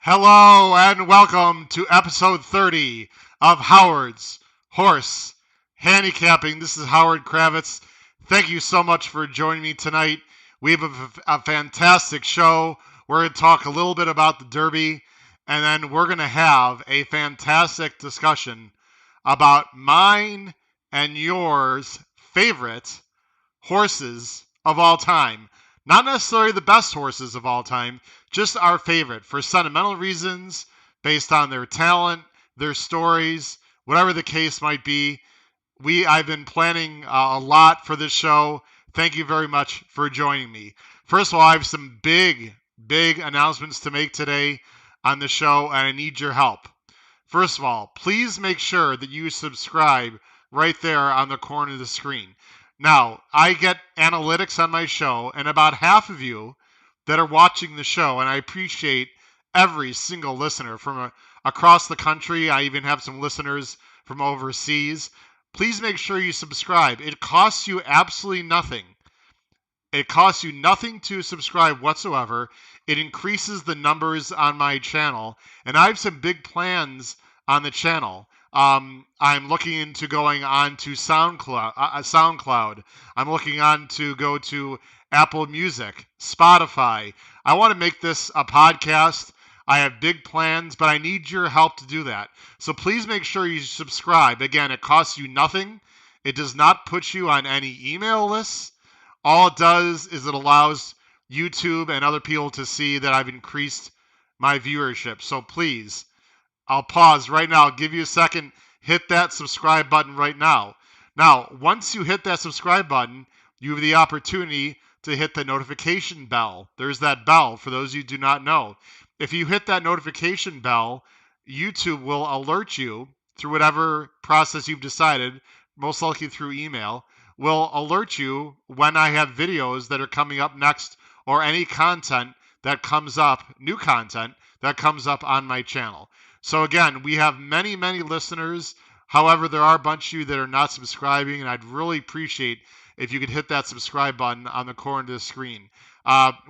Hello and welcome to episode 30 of Howard's Horse Handicapping. This is Howard Kravets. Thank you so much for joining me tonight. We have a fantastic show. We're going to talk a little bit about the Derby, and then we're going to have a fantastic discussion about mine and yours favorite horses of all time. Not necessarily the best horses of all time, just our favorite for sentimental reasons, based on their talent, their stories, whatever the case might be. I've been planning a lot for this show. Thank you very much for joining me. First of all, I have some big announcements to make today on the show, and I need your help. First of all, please make sure that you subscribe right there on the corner of the screen. Now, I get analytics on my show, and about half of you that are watching the show, and I appreciate every single listener from across the country. I even have some listeners from overseas. Please make sure you subscribe. It costs you absolutely nothing. It costs you nothing to subscribe whatsoever. It increases the numbers on my channel, and I have some big plans on the channel. I'm looking into going on to SoundCloud. I'm looking on to go to Apple Music, Spotify. I want to make this a podcast. I have big plans, but I need your help to do that. So please make sure you subscribe. Again, it costs you nothing. It does not put you on any email lists. All it does is it allows YouTube and other people to see that I've increased my viewership. So please, I'll pause right now. I'll give you a second. Hit that subscribe button right now. Now, once you hit that subscribe button, you have the opportunity to hit the notification bell. There's that bell for those of you who do not know. If you hit that notification bell, YouTube will alert you through whatever process you've decided, most likely through email, will alert you when I have videos that are coming up next or any content that comes up, new content that comes up on my channel. So again, we have many listeners. However, there are a bunch of you that are not subscribing, and I'd really appreciate if you could hit that subscribe button on the corner of the screen.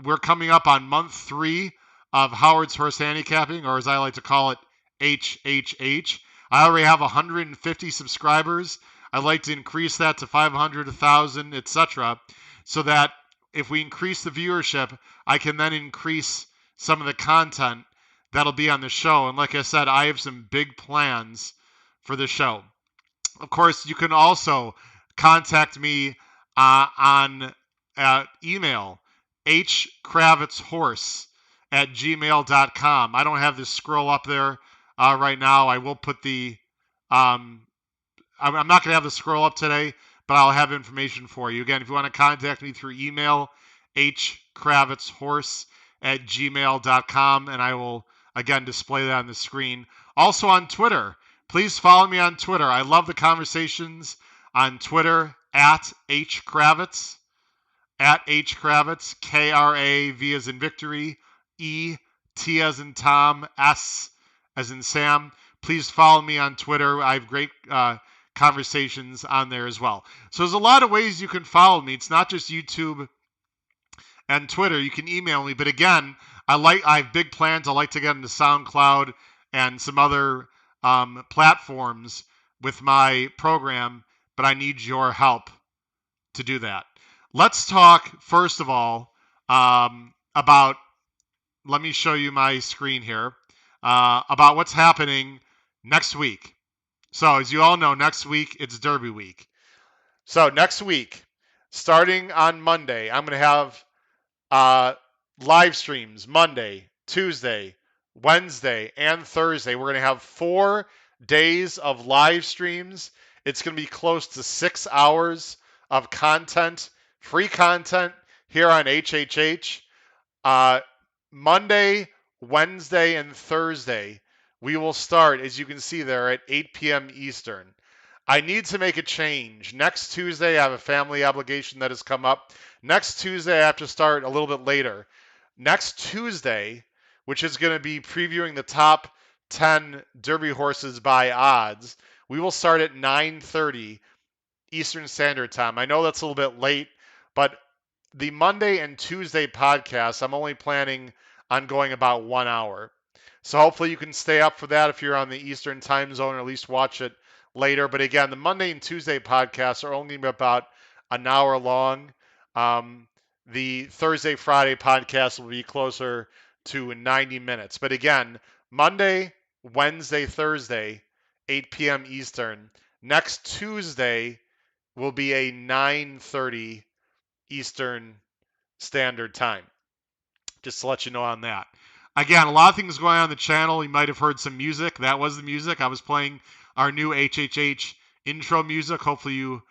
We're coming up on month 3 of Howard's Horse Handicapping, or as I like to call it, HHH. I already have 150 subscribers. I'd like to increase that to 500, 1,000, etc., so that if we increase the viewership, I can then increase some of the content that'll be on the show. And like I said, I have some big plans for the show. Of course, you can also contact me on email, hkravetshorse@gmail.com. I don't have this scroll up there right now. I will put the I'm not going to have the scroll up today, but I'll have information for you. Again, if you want to contact me through email, hkravetshorse@gmail.com, and I will, again, display that on the screen. Also on Twitter. Please follow me on Twitter. I love the conversations on Twitter, at hkravets, Krav as in victory, E-T as in Tom, S as in Sam. Please follow me on Twitter. I have great conversations on there as well. So there's a lot of ways you can follow me. It's not just YouTube and Twitter. You can email me. But again, I have big plans. I like to get into SoundCloud and some other platforms with my program, but I need your help to do that. Let's talk, first of all, about, let me show you my screen here, about what's happening next week. So as you all know, next week it's Derby week. So next week, starting on Monday, I'm going to have live streams Monday, Tuesday, Wednesday, and Thursday. We're going to have 4 days of live streams. It's going to be close to 6 hours of content, free content here on HHH. Monday, Wednesday, and Thursday, we will start, as you can see there, at 8 p.m. Eastern. I need to make a change. Next Tuesday, I have a family obligation that has come up. Next Tuesday, I have to start a little bit later. Next Tuesday, which is going to be previewing the top 10 Derby horses by odds, we will start at 9:30 Eastern Standard Time. I know that's a little bit late, but the Monday and Tuesday podcasts, I'm only planning on going about 1 hour. So hopefully you can stay up for that if you're on the Eastern time zone, or at least watch it later. But again, the Monday and Tuesday podcasts are only about an hour long. Um, the Thursday, Friday podcast will be closer to 90 minutes. But again, Monday, Wednesday, Thursday, 8 p.m. Eastern. Next Tuesday will be a 9:30 Eastern Standard Time. Just to let you know on that. Again, a lot of things going on the channel. You might have heard some music. That was the music. I was playing our new HHH intro music. Hopefully you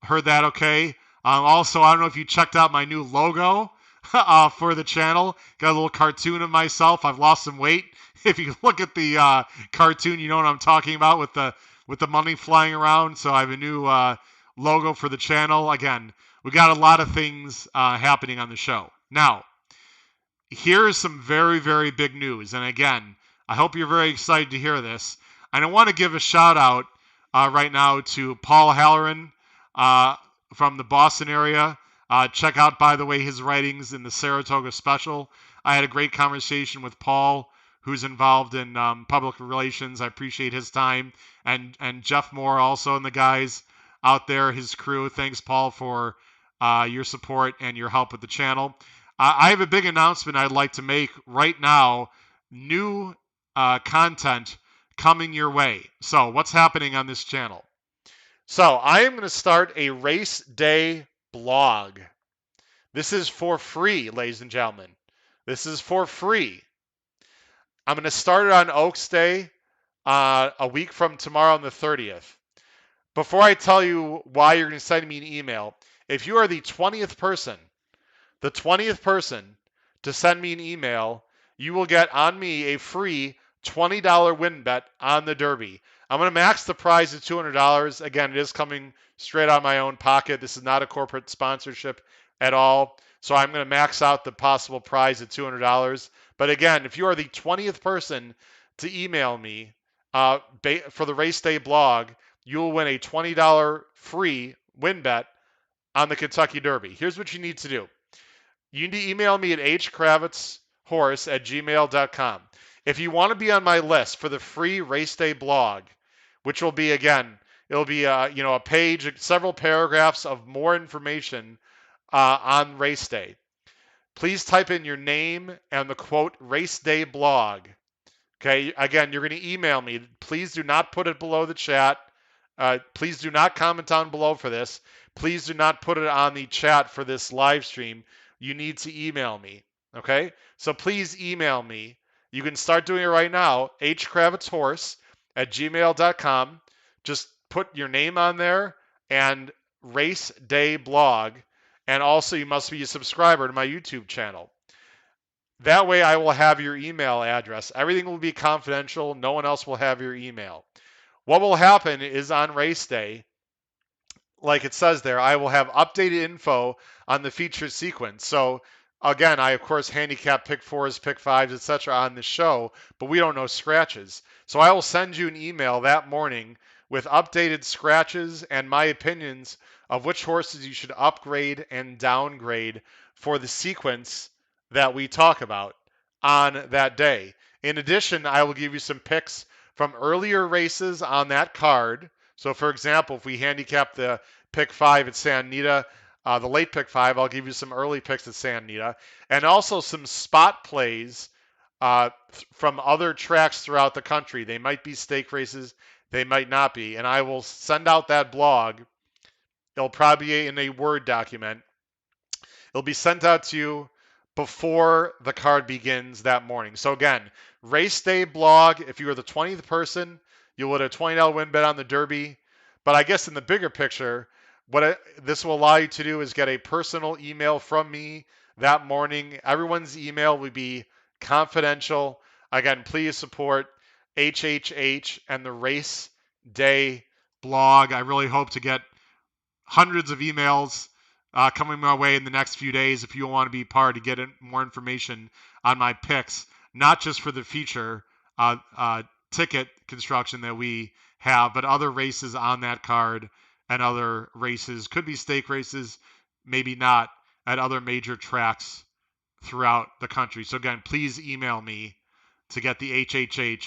heard that okay. Also, I don't know if you checked out my new logo for the channel. Got a little cartoon of myself. I've lost some weight. If you look at the cartoon, you know what I'm talking about with the money flying around. So I have a new logo for the channel. Again, we got a lot of things happening on the show. Now, here's some very, very big news. And again, I hope you're very excited to hear this. And I want to give a shout out right now to Paul Halloran from the Boston area. Check out, by the way, his writings in the Saratoga Special. I had a great conversation with Paul, who's involved in public relations. I appreciate his time. And Jeff Moore also, and the guys out there, his crew. Thanks, Paul, for your support and your help with the channel. I have a big announcement I'd like to make right now. New content coming your way. So what's happening on this channel? So I am going to start a race day blog. This is for free, ladies and gentlemen. This is for free. I'm going to start it on Oaks Day a week from tomorrow on the 30th. Before I tell you why you're going to send me an email, if you are the 20th person to send me an email, you will get on me a free $20 win bet on the Derby. I'm going to max the prize at $200. Again, it is coming straight out of my own pocket. This is not a corporate sponsorship at all. So I'm going to max out the possible prize at $200. But again, if you are the 20th person to email me for the Race Day blog, you will win a $20 free win bet on the Kentucky Derby. Here's what you need to do. You need to email me at hkravetshorse@gmail.com. If you want to be on my list for the free Race Day blog, which will be, again, it'll be a page, several paragraphs of more information on Race Day. Please type in your name and the quote Race Day blog. Okay, again, you're going to email me. Please do not put it below the chat. Please do not comment down below for this. Please do not put it on the chat for this live stream. You need to email me. Okay? So please email me. You can start doing it right now. hkravetshorse@gmail.com. Just put your name on there and Race Day blog. And also, you must be a subscriber to my YouTube channel. That way, I will have your email address. Everything will be confidential. No one else will have your email. What will happen is on race day, like it says there, I will have updated info on the featured sequence. So again, I of course handicap pick fours, pick fives, etc. on the show, but we don't know scratches. So I will send you an email that morning with updated scratches and my opinions of which horses you should upgrade and downgrade for the sequence that we talk about on that day. In addition, I will give you some picks from earlier races on that card. So, for example, if we handicap the pick 5 at Santa Anita, the late pick 5, I'll give you some early picks at Santa Anita, and also some spot plays from other tracks throughout the country. They might be stake races, they might not be, and I will send out that blog. It'll probably be in a Word document. It'll be sent out to you before the card begins that morning. So again, race day blog. If you are the 20th person, you'll win a $20 win bet on the Derby. But I guess in the bigger picture, this will allow you to do is get a personal email from me that morning. Everyone's email will be confidential. Again, please support HHH and the Race Day blog. I really hope to get hundreds of emails coming my way in the next few days if you want to be part to get more information on my picks, not just for the feature ticket construction that we have, but other races on that card and other races. Could be stake races, maybe not, at other major tracks throughout the country. So again, please email me to get the HHH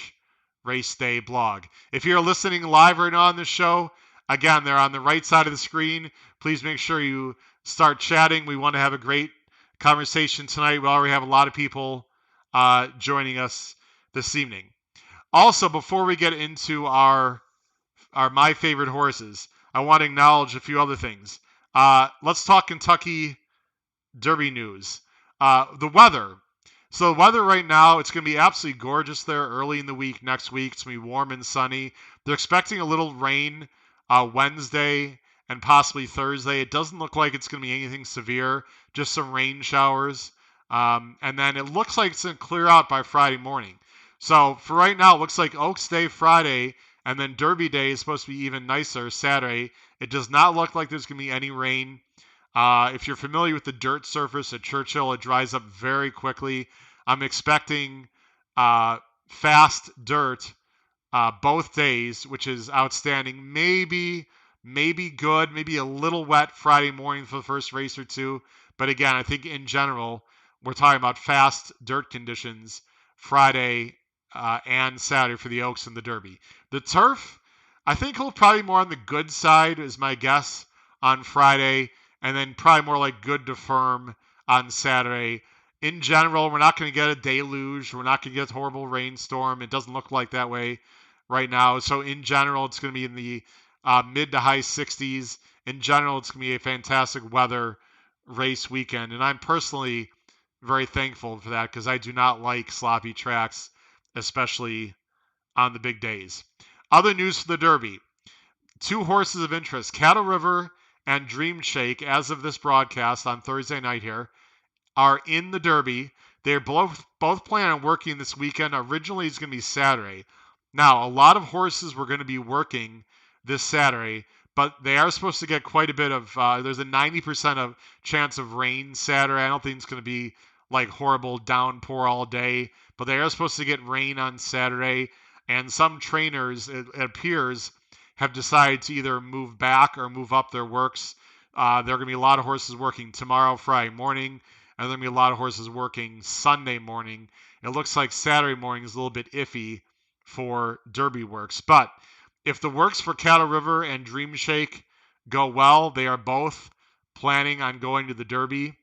Race Day blog. If you're listening live right now on this show, again, they're on the right side of the screen. Please make sure you start chatting. We want to have a great conversation tonight. We already have a lot of people joining us this evening. Also, before we get into our my favorite horses, I want to acknowledge a few other things. Let's talk Kentucky Derby news. The weather. So the weather right now, it's going to be absolutely gorgeous there early in the week next week. It's going to be warm and sunny. They're expecting a little rain Wednesday and possibly Thursday. It doesn't look like it's going to be anything severe, just some rain showers. And then it looks like it's going to clear out by Friday morning. So for right now, it looks like Oaks Day Friday, and then Derby Day is supposed to be even nicer Saturday. It does not look like there's going to be any rain. If you're familiar with the dirt surface at Churchill, it dries up very quickly. I'm expecting fast dirt both days, which is outstanding. Maybe good, maybe a little wet Friday morning for the first race or two. But again, I think in general, we're talking about fast dirt conditions Friday and Saturday for the Oaks and the Derby. The turf, I think he'll probably be more on the good side, is my guess, on Friday, and then probably more like good to firm on Saturday. In general, we're not going to get a deluge. We're not going to get a horrible rainstorm. It doesn't look like that way right now. So in general, it's going to be in the mid to high 60s. In general, it's going to be a fantastic weather race weekend. And I'm personally very thankful for that because I do not like sloppy tracks, especially on the big days. Other news for the Derby. Two horses of interest, Cattle River and Dream Shake, as of this broadcast on Thursday night here, are in the Derby. They're both planning on working this weekend. Originally, it's going to be Saturday. Now, a lot of horses were going to be working this Saturday, but they are supposed to get quite a bit of, there's a 90% of chance of rain Saturday. I don't think it's going to be like horrible downpour all day, but they are supposed to get rain on Saturday. And some trainers, it appears, have decided to either move back or move up their works. There are going to be a lot of horses working tomorrow, Friday morning, and there'll be a lot of horses working Sunday morning. It looks like Saturday morning is a little bit iffy for Derby works. But if the works for Cattle River and Dream Shake go well, they are both planning on going to the Derby.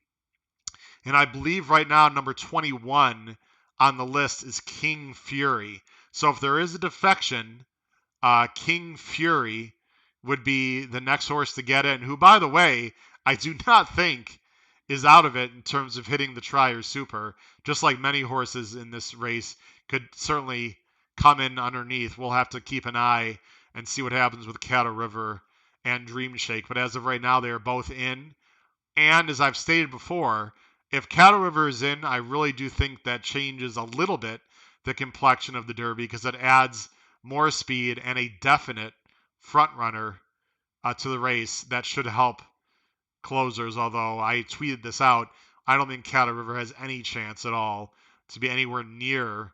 And I believe right now number 21 on the list is King Fury. So if there is a defection, King Fury would be the next horse to get it, and who, by the way, I do not think is out of it in terms of hitting the Trier Super. Just like many horses in this race could certainly come in underneath. We'll have to keep an eye and see what happens with Cattle River and Dream Shake. But as of right now, they are both in. And as I've stated before, if Cattle River is in, I really do think that changes a little bit the complexion of the Derby because it adds more speed and a definite front runner to the race that should help closers. Although I tweeted this out, I don't think Cattle River has any chance at all to be anywhere near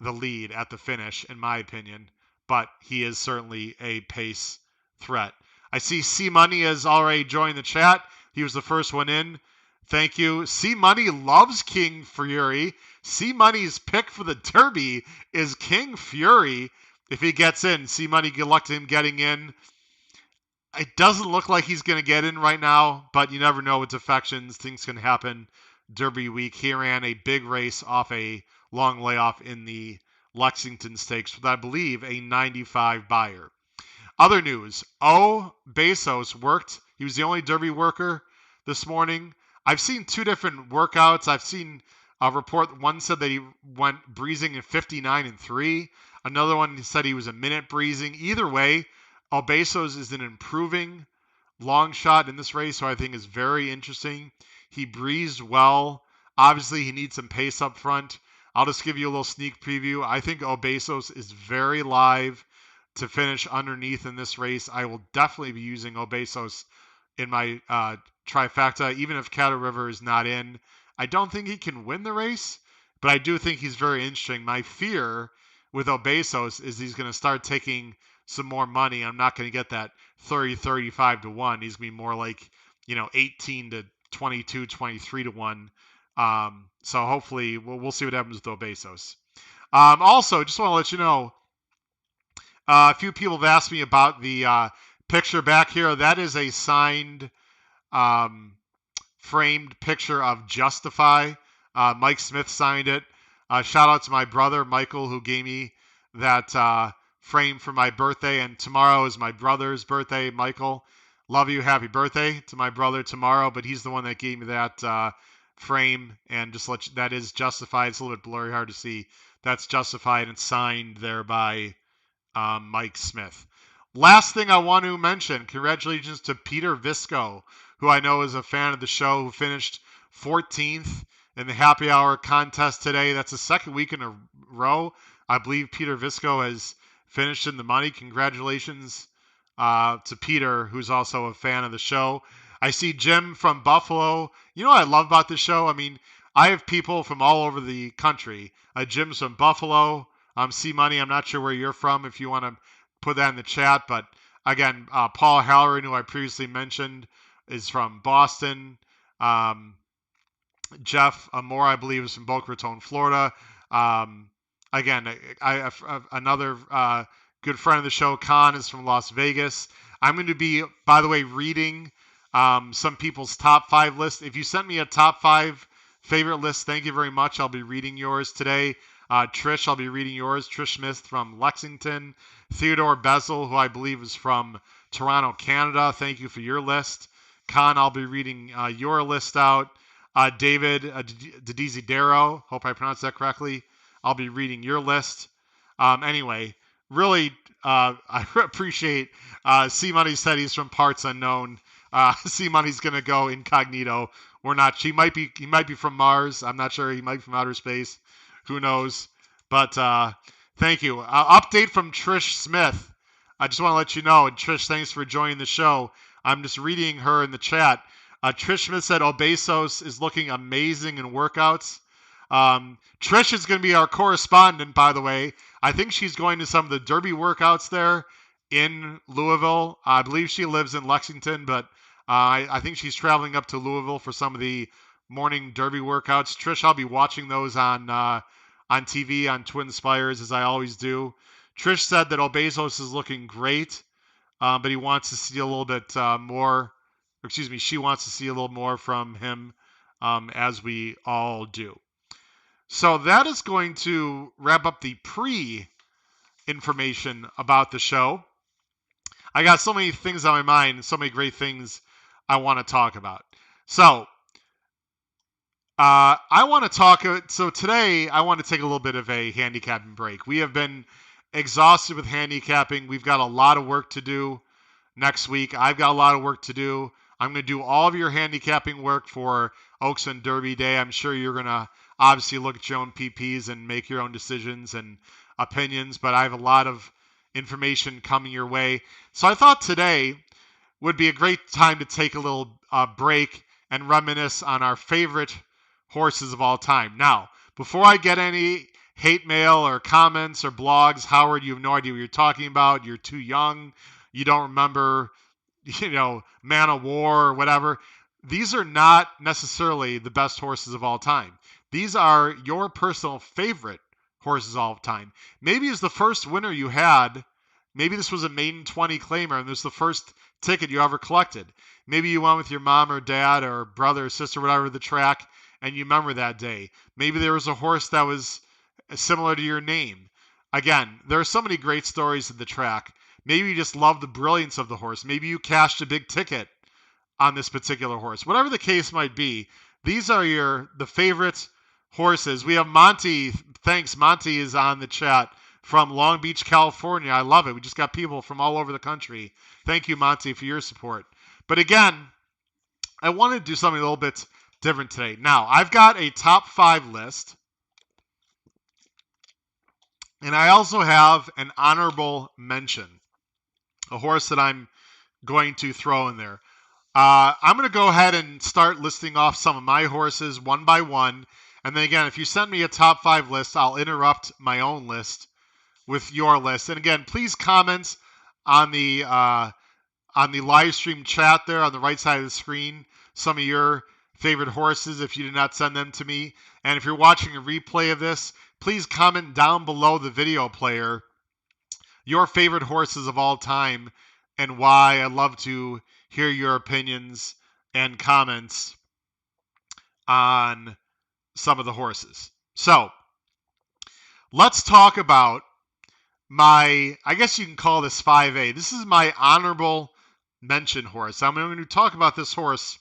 the lead at the finish, in my opinion. But he is certainly a pace threat. I see C Money has already joined the chat. He was the first one in. Thank you. C Money loves King Fury. C Money's pick for the Derby is King Fury. If he gets in, C Money, good luck to him getting in. It doesn't look like he's going to get in right now, but you never know with defections. Things can happen Derby week. He ran a big race off a long layoff in the Lexington Stakes with, I believe, a 95 buyer. Other news, O. Bezos worked. He was the only Derby worker this morning. I've seen two different workouts. I've seen a report. One said that he went breezing in 59-3. Another one said he was a minute breezing. Either way, O. Bezos is an improving long shot in this race, so I think is very interesting. He breezed well. Obviously, he needs some pace up front. I'll just give you a little sneak preview. I think O. Bezos is very live to finish underneath in this race. I will definitely be using O. Bezos in my trifecta, even if Cattle River is not in. I don't think he can win the race, but I do think he's very interesting. My fear with O. Bezos is he's going to start taking some more money. I'm not going to get that 30, 35 to 1. He's going to be more like, 18 to 22, 23 to 1. So hopefully we'll see what happens with O. Bezos. Also, just want to let you know, a few people have asked me about the picture back here. That is a signed, um, framed picture of Justify. Mike Smith signed it. Shout out to my brother, Michael, who gave me that frame for my birthday. And tomorrow is my brother's birthday, Michael. Love you. Happy birthday to my brother tomorrow. But he's the one that gave me that frame. And just let you, that is Justified. It's a little bit blurry, hard to see. That's Justified and signed there by Mike Smith. Last thing I want to mention, congratulations to Peter Visco, who I know is a fan of the show, who finished 14th in the happy hour contest today. That's the second week in a row. I believe Peter Visco has finished in the money. Congratulations to Peter, who's also a fan of the show. I see Jim from Buffalo. You know what I love about this show? I mean, I have people from all over the country. Jim's from Buffalo. C Money, I'm not sure where you're from if you want to put that in the chat. But again, Paul Halloran, who I previously mentioned, is from Boston. Jeff Moore, I believe, is from Boca Raton, Florida. Again, another good friend of the show, Khan, is from Las Vegas. I'm going to be, by the way, reading some people's top 5 lists. If you sent me a top 5 favorite list, thank you very much. I'll be reading yours today. Trish, I'll be reading yours. Trish Smith from Lexington. Theodore Bezel, who I believe is from Toronto, Canada. Thank you for your list. Khan, I'll be reading your list out. David Desidero, hope I pronounced that correctly. I'll be reading your list. Anyway, really, I appreciate C Money said he's from parts unknown. C Money's gonna go incognito. We're not. He might be from Mars. I'm not sure. He might be from outer space. Who knows? But thank you. Update from Trish Smith. I just want to let you know. And Trish, thanks for joining the show. I'm just reading her in the chat. Trish Smith said Obesos is looking amazing in workouts. Trish is going to be our correspondent, by the way. I think she's going to some of the Derby workouts there in Louisville. I believe she lives in Lexington, but I think she's traveling up to Louisville for some of the morning Derby workouts. Trish, I'll be watching those on TV on Twin Spires, as I always do. Trish said that Obesos is looking great, but he wants to see a little bit more. Excuse me, she wants to see a little more from him, as we all do. So that is going to wrap up the pre-information about the show. I got so many things on my mind, so many great things I want to talk about. So I want to talk. So today I want to take a little bit of a handicapping break. We have been exhausted with handicapping. We've got a lot of work to do next week. I've got a lot of work to do. I'm going to do all of your handicapping work for Oaks and Derby Day. I'm sure you're going to obviously look at your own PPs and make your own decisions and opinions, but I have a lot of information coming your way. So I thought today would be a great time to take a little break and reminisce on our favorite horses of all time. Now, before I get any hate mail or comments or blogs, Howard, you have no idea what you're talking about. You're too young. You don't remember, Man of War or whatever. These are not necessarily the best horses of all time. These are your personal favorite horses of all time. Maybe it's the first winner you had. Maybe this was a maiden 20 claimer and this was the first ticket you ever collected. Maybe you went with your mom or dad or brother or sister, whatever, to the track, and you remember that day. Maybe there was a horse that was similar to your name. Again, there are so many great stories at the track. Maybe you just love the brilliance of the horse. Maybe you cashed a big ticket on this particular horse. Whatever the case might be, these are the favorite horses. We have Monty. Thanks. Monty is on the chat from Long Beach, California. I love it. We just got people from all over the country. Thank you, Monty, for your support. But again, I want to do something a little bit different today. Now, I've got a top 5 list. And I also have an honorable mention, a horse that I'm going to throw in there. I'm going to go ahead and start listing off some of my horses one by one. And then again, if you send me a top 5 list, I'll interrupt my own list with your list. And again, please comment on the live stream chat there on the right side of the screen some of your favorite horses if you did not send them to me. And if you're watching a replay of this, please comment down below the video player your favorite horses of all time and why. I'd love to hear your opinions and comments on some of the horses. So let's talk about I guess you can call this 5A. This is my honorable mention horse. I'm going to talk about this horse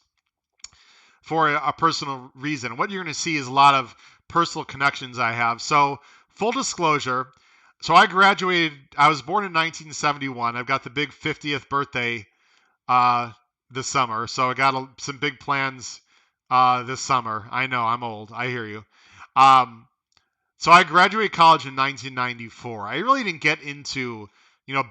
for a personal reason. What you're going to see is a lot of personal connections I have. So full disclosure, so I was born in 1971. I've got the big 50th birthday this summer. So I got some big plans this summer. I know, I'm old. I hear you. So I graduated college in 1994. I really didn't get into,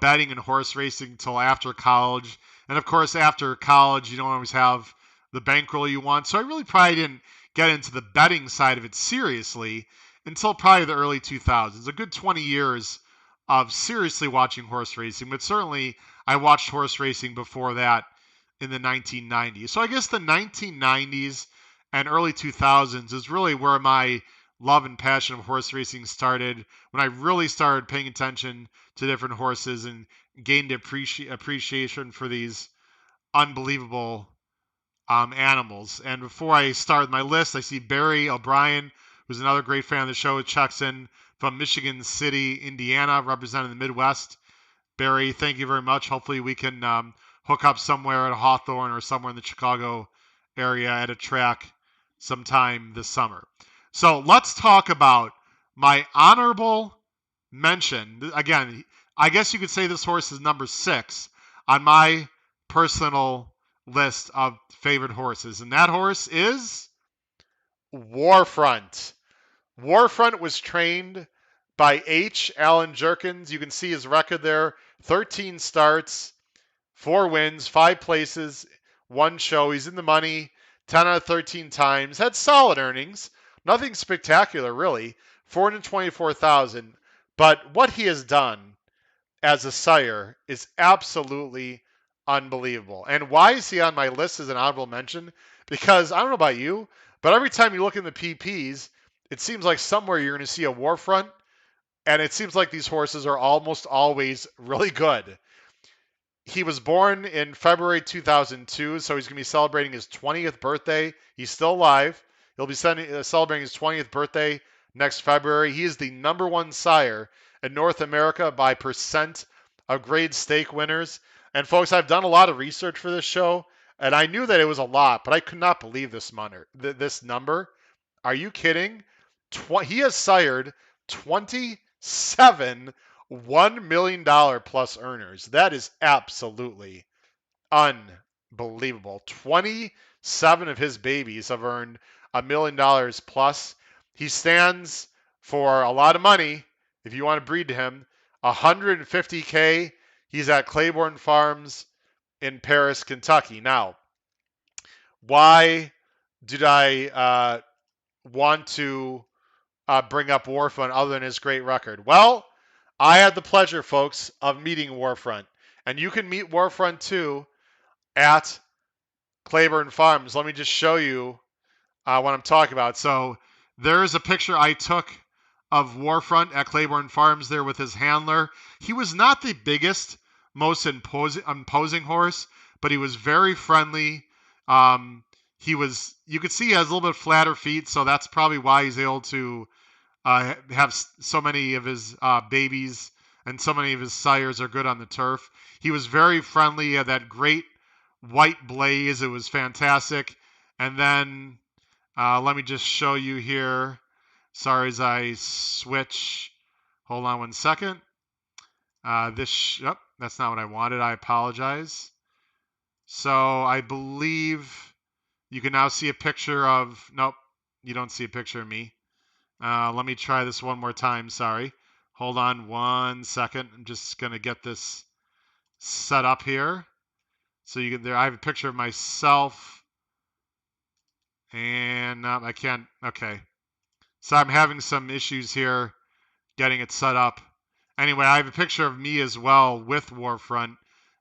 betting and horse racing until after college. And of course, after college, you don't always have the bankroll you want. So I really probably didn't get into the betting side of it seriously until probably the early 2000s. A good 20 years of seriously watching horse racing. But certainly I watched horse racing before that in the 1990s. So I guess the 1990s and early 2000s is really where my love and passion of horse racing started, when I really started paying attention to different horses and gained appreciation for these unbelievable animals. And before I start my list, I see Barry O'Brien, who's another great fan of the show, checks in from Michigan City, Indiana, representing the Midwest. Barry, thank you very much. Hopefully we can hook up somewhere at Hawthorne or somewhere in the Chicago area at a track sometime this summer. So let's talk about my honorable mention. Again, I guess you could say this horse is number 6 on my personal list of favorite horses. And that horse is Warfront. Warfront was trained by H. Alan Jerkins. You can see his record there. 13 starts, 4 wins, 5 places, 1 show. He's in the money 10 out of 13 times. Had solid earnings. Nothing spectacular, really. 424,000. But what he has done as a sire is absolutely unbelievable. And why is he on my list as an honorable mention? Because I don't know about you, but every time you look in the PPs, it seems like somewhere you're going to see a Warfront, and it seems like these horses are almost always really good. He was born in February 2002, so he's going to be celebrating his 20th birthday. He's still alive. He'll be celebrating his 20th birthday next February. He is the number 1 sire in North America by percent of grade stake winners. And folks, I've done a lot of research for this show, and I knew that it was a lot, but I could not believe this number. Are you kidding? He has sired 27 $1 million plus earners. That is absolutely unbelievable. 27 of his babies have earned $1 million plus. He stands for a lot of money if you want to breed to him. $150K. He's at Claiborne Farms in Paris, Kentucky. Now, why did I want to bring up Warfront other than his great record? Well, I had the pleasure, folks, of meeting Warfront. And you can meet Warfront too at Claiborne Farms. Let me just show you what I'm talking about. So there's a picture I took of Warfront at Claiborne Farms there with his handler. He was not the biggest, most imposing horse, but he was very friendly. You could see he has a little bit flatter feet, so that's probably why he's able to have so many of his babies and so many of his sires are good on the turf. He was very friendly. He had that great white blaze. It was fantastic. And then let me just show you here. Sorry as I switch. Hold on 1 second. That's not what I wanted. I apologize. So I believe you can now see a picture of, nope, you don't see a picture of me. Let me try this one more time. Sorry. Hold on 1 second. I'm just going to get this set up here. So you can there. I have a picture of myself. And I can't. Okay. So I'm having some issues here getting it set up. Anyway, I have a picture of me as well with Warfront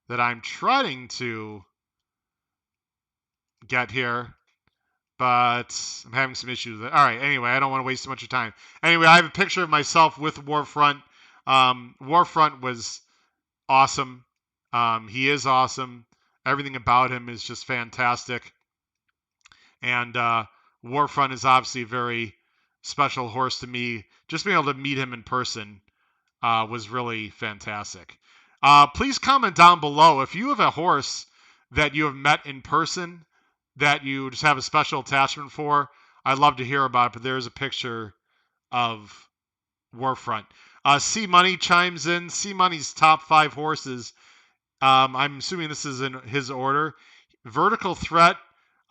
that I'm trying to get here. but I'm having some issues with it. All right, anyway, I don't want to waste too much of time. Anyway, I have a picture of myself with Warfront. Warfront was awesome. He is awesome. Everything about him is just fantastic. And Warfront is obviously a very special horse to me. Just being able to meet him in person was really fantastic. Please comment down below if you have a horse that you have met in person that you just have a special attachment for. I'd love to hear about it, but there's a picture of Warfront. C Money chimes in. C Money's top 5 horses. I'm assuming this is in his order. Vertical Threat,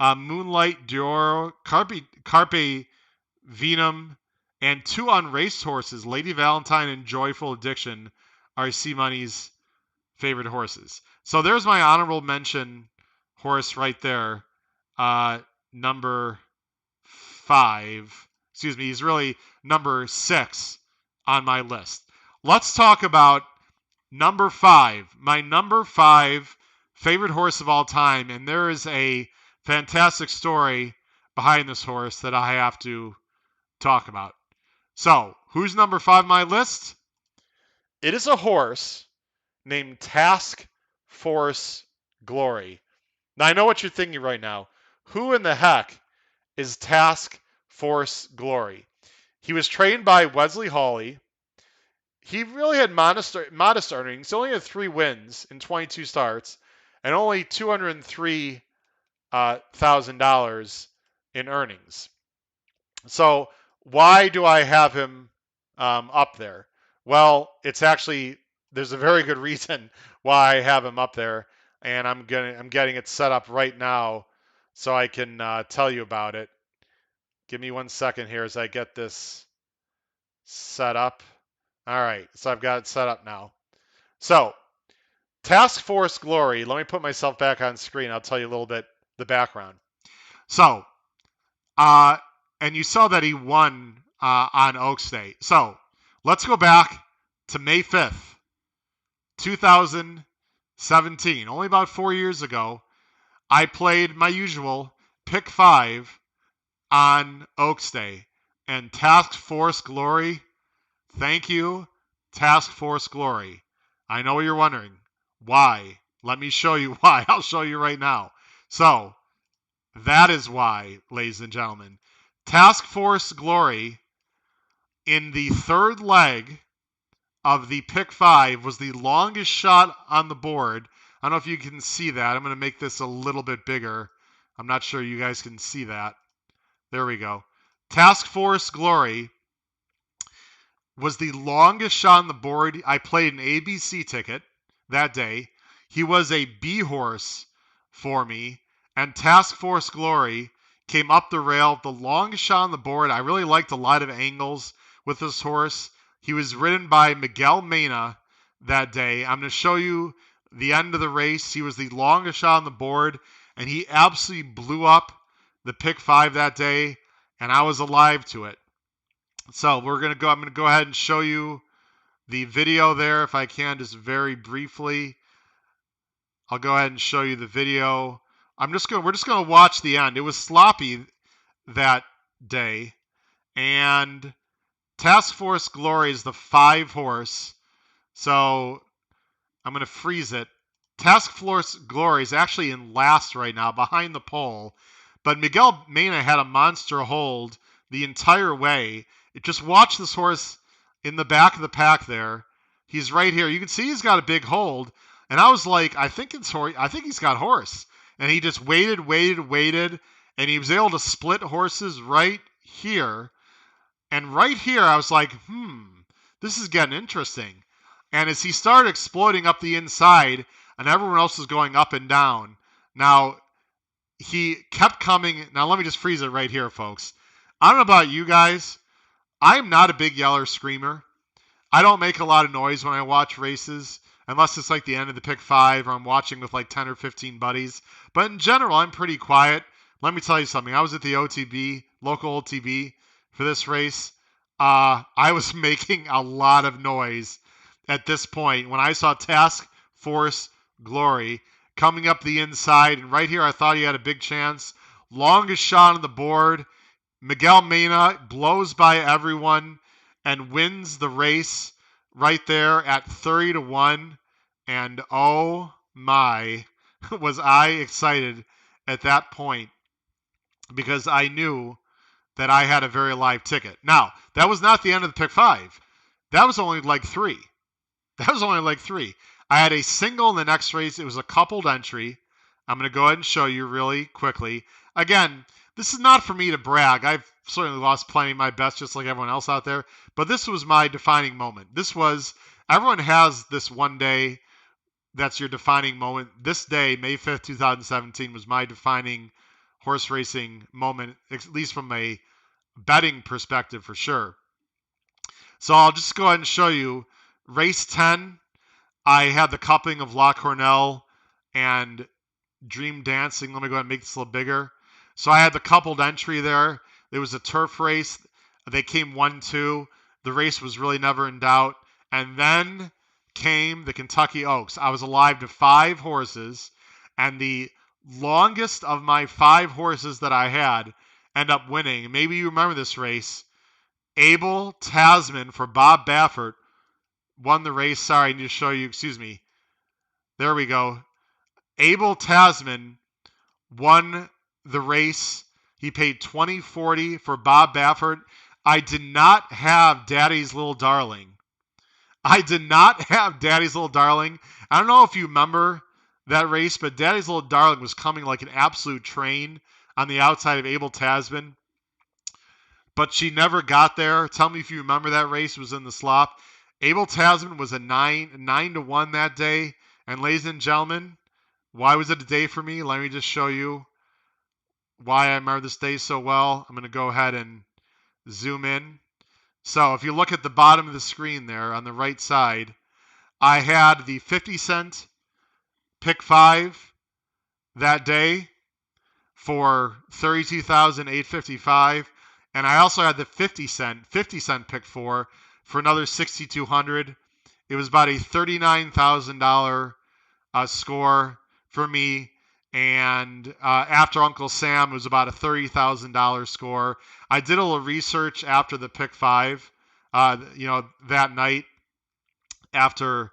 Moonlight Dior, Carpe Venum, and 2 unraced horses, Lady Valentine and Joyful Addiction, are C Money's favorite horses. So there's my honorable mention horse right there. Number 5. Excuse me, he's really number 6 on my list. Let's talk about number 5. My number 5 favorite horse of all time. And there is a fantastic story behind this horse that I have to talk about. So, who's number 5 on my list? It is a horse named Task Force Glory. Now, I know what you're thinking right now. Who in the heck is Task Force Glory? He was trained by Wesley Hawley. He really had modest earnings. He only had 3 wins in 22 starts and only $203,000 in earnings. So why do I have him up there? Well, it's actually, there's a very good reason why I have him up there, and I'm getting it set up right now so I can tell you about it. Give me 1 second here as I get this set up. All right, so I've got it set up now. So, Task Force Glory, let me put myself back on screen. I'll tell you a little bit the background. So, and you saw that he won on Oaks Day. So, let's go back to May 5th, 2017. Only about 4 years ago, I played my usual pick 5 on Oaks Day. And Task Force Glory, thank you, Task Force Glory. I know you're wondering, why? Let me show you why. I'll show you right now. So, that is why, ladies and gentlemen. Task Force Glory, in the 3rd leg of the pick 5, was the longest shot on the board. I don't know if you can see that. I'm going to make this a little bit bigger. I'm not sure you guys can see that. There we go. Task Force Glory was the longest shot on the board. I played an ABC ticket that day. He was a B horse for me, and Task Force Glory came up the rail, the longest shot on the board. I really liked a lot of angles with this horse. He was ridden by Miguel Mena that day. I'm going to show you the end of the race. He was the longest shot on the board, and he absolutely blew up the pick 5 that day, and I was alive to it. So I'm going to go ahead and show you the video there if I can, just very briefly. I'll go ahead and show you the video. We're just going to watch the end. It was sloppy that day, and Task Force Glory is the 5 horse. So I'm going to freeze it. Task Force Glory is actually in last right now, behind the pole, but Miguel Mena had a monster hold the entire way. Just watch this horse in the back of the pack there. He's right here. You can see he's got a big hold. And I was like, I think he's got horse. And he just waited, and he was able to split horses right here. And right here, I was like, this is getting interesting. And as he started exploding up the inside, and everyone else was going up and down, now he kept coming. Now let me just freeze it right here, folks. I don't know about you guys. I'm not a big yeller screamer. I don't make a lot of noise when I watch races, unless it's like the end of the pick 5 or I'm watching with like 10 or 15 buddies. But in general, I'm pretty quiet. Let me tell you something. I was at the OTB, local OTB, for this race. I was making a lot of noise at this point when I saw Task Force Glory coming up the inside. And right here, I thought he had a big chance. longest shot on the board. Miguel Mena blows by everyone and wins the race right there at 30-1. And oh my, was I excited at that point because I knew that I had a very live ticket. Now, that was not the end of the pick five. That was only leg three. I had a single in the next race. It was a coupled entry. I'm going to go ahead and show you really quickly. Again, this is not for me to brag. I've certainly lost plenty of my bets just like everyone else out there. But this was my defining moment. Everyone has this one day that's your defining moment. This day, May 5th, 2017, was my defining horse racing moment, at least from a betting perspective for sure. So I'll just go ahead and show you. Race 10, I had the coupling of La Cornell and Dream Dancing. Let me go ahead and make this a little bigger. So I had the coupled entry there. It was a turf race. They came 1-2. The race was really never in doubt. And then came the Kentucky Oaks. I was alive to 5 horses, and the longest of my 5 horses that I had end up winning. Maybe you remember this race. Abel Tasman for Bob Baffert won the race. Sorry, I need to show you. Excuse me. There we go. Abel Tasman won the race. He paid $20.40 for Bob Baffert. I did not have Daddy's Little Darling. I don't know if you remember that race, but Daddy's Little Darling was coming like an absolute train on the outside of Abel Tasman. But she never got there. Tell me if you remember that race. It was in the slop. Abel Tasman was a 9-1 that day. And ladies and gentlemen, why was it a day for me? Let me just show you why I remember this day so well. I'm going to go ahead and zoom in. So if you look at the bottom of the screen there on the right side, I had the 50-cent pick 5 that day for $32,855. And I also had the 50-cent pick 4 for another $6,200. It was about a $39,000 score for me. And after Uncle Sam, it was about a $30,000 score. I did a little research after the pick 5, that night after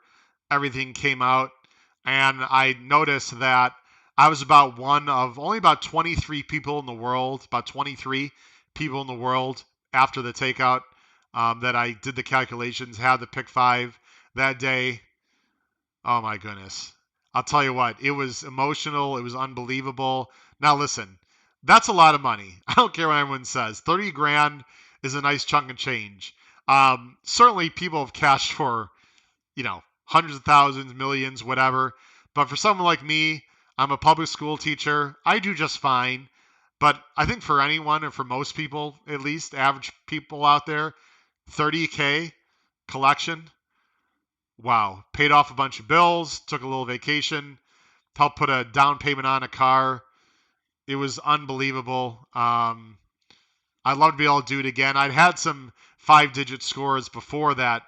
everything came out. And I noticed that I was about one of only about 23 people in the world, after the takeout that I did the calculations, had the pick 5 that day. Oh my goodness. I'll tell you what, it was emotional. It was unbelievable. Now listen, that's a lot of money. I don't care what everyone says. 30 grand is a nice chunk of change. Certainly people have cashed for, hundreds of thousands, millions, whatever. But for someone like me, I'm a public school teacher. I do just fine. But I think for anyone, or for most people, at least average people out there, $30K collection. Wow. Paid off a bunch of bills, took a little vacation, helped put a down payment on a car. It was unbelievable. I'd love to be able to do it again. I'd had some 5-digit scores before that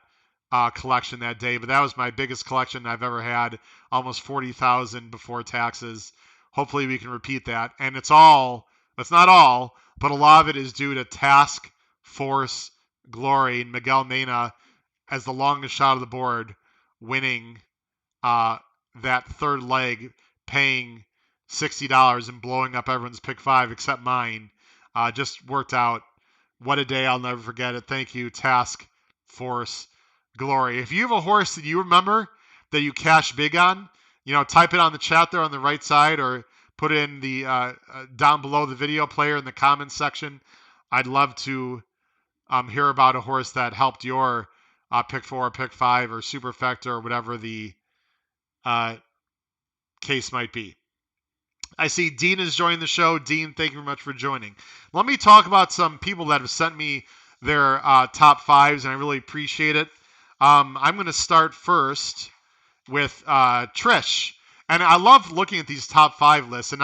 collection that day, but that was my biggest collection I've ever had, almost 40,000 before taxes. Hopefully we can repeat that. And it's not all, but a lot of it is due to Task Force Glory and Miguel Mena as the longest shot of the board, winning that third leg, paying $60 and blowing up everyone's pick 5 except mine. Just worked out. What a day. I'll never forget it. Thank you, Task Force Glory. If you have a horse that you remember that you cash big on, type it on the chat there on the right side, or put it in the down below the video player in the comments section. I'd love to hear about a horse that helped your pick 4, pick 5, or superfecta, or whatever the case might be. I see Dean is joining the show. Dean, thank you very much for joining. Let me talk about some people that have sent me their top 5s, and I really appreciate it. I'm going to start first with Trish. And I love looking at these top 5 lists. And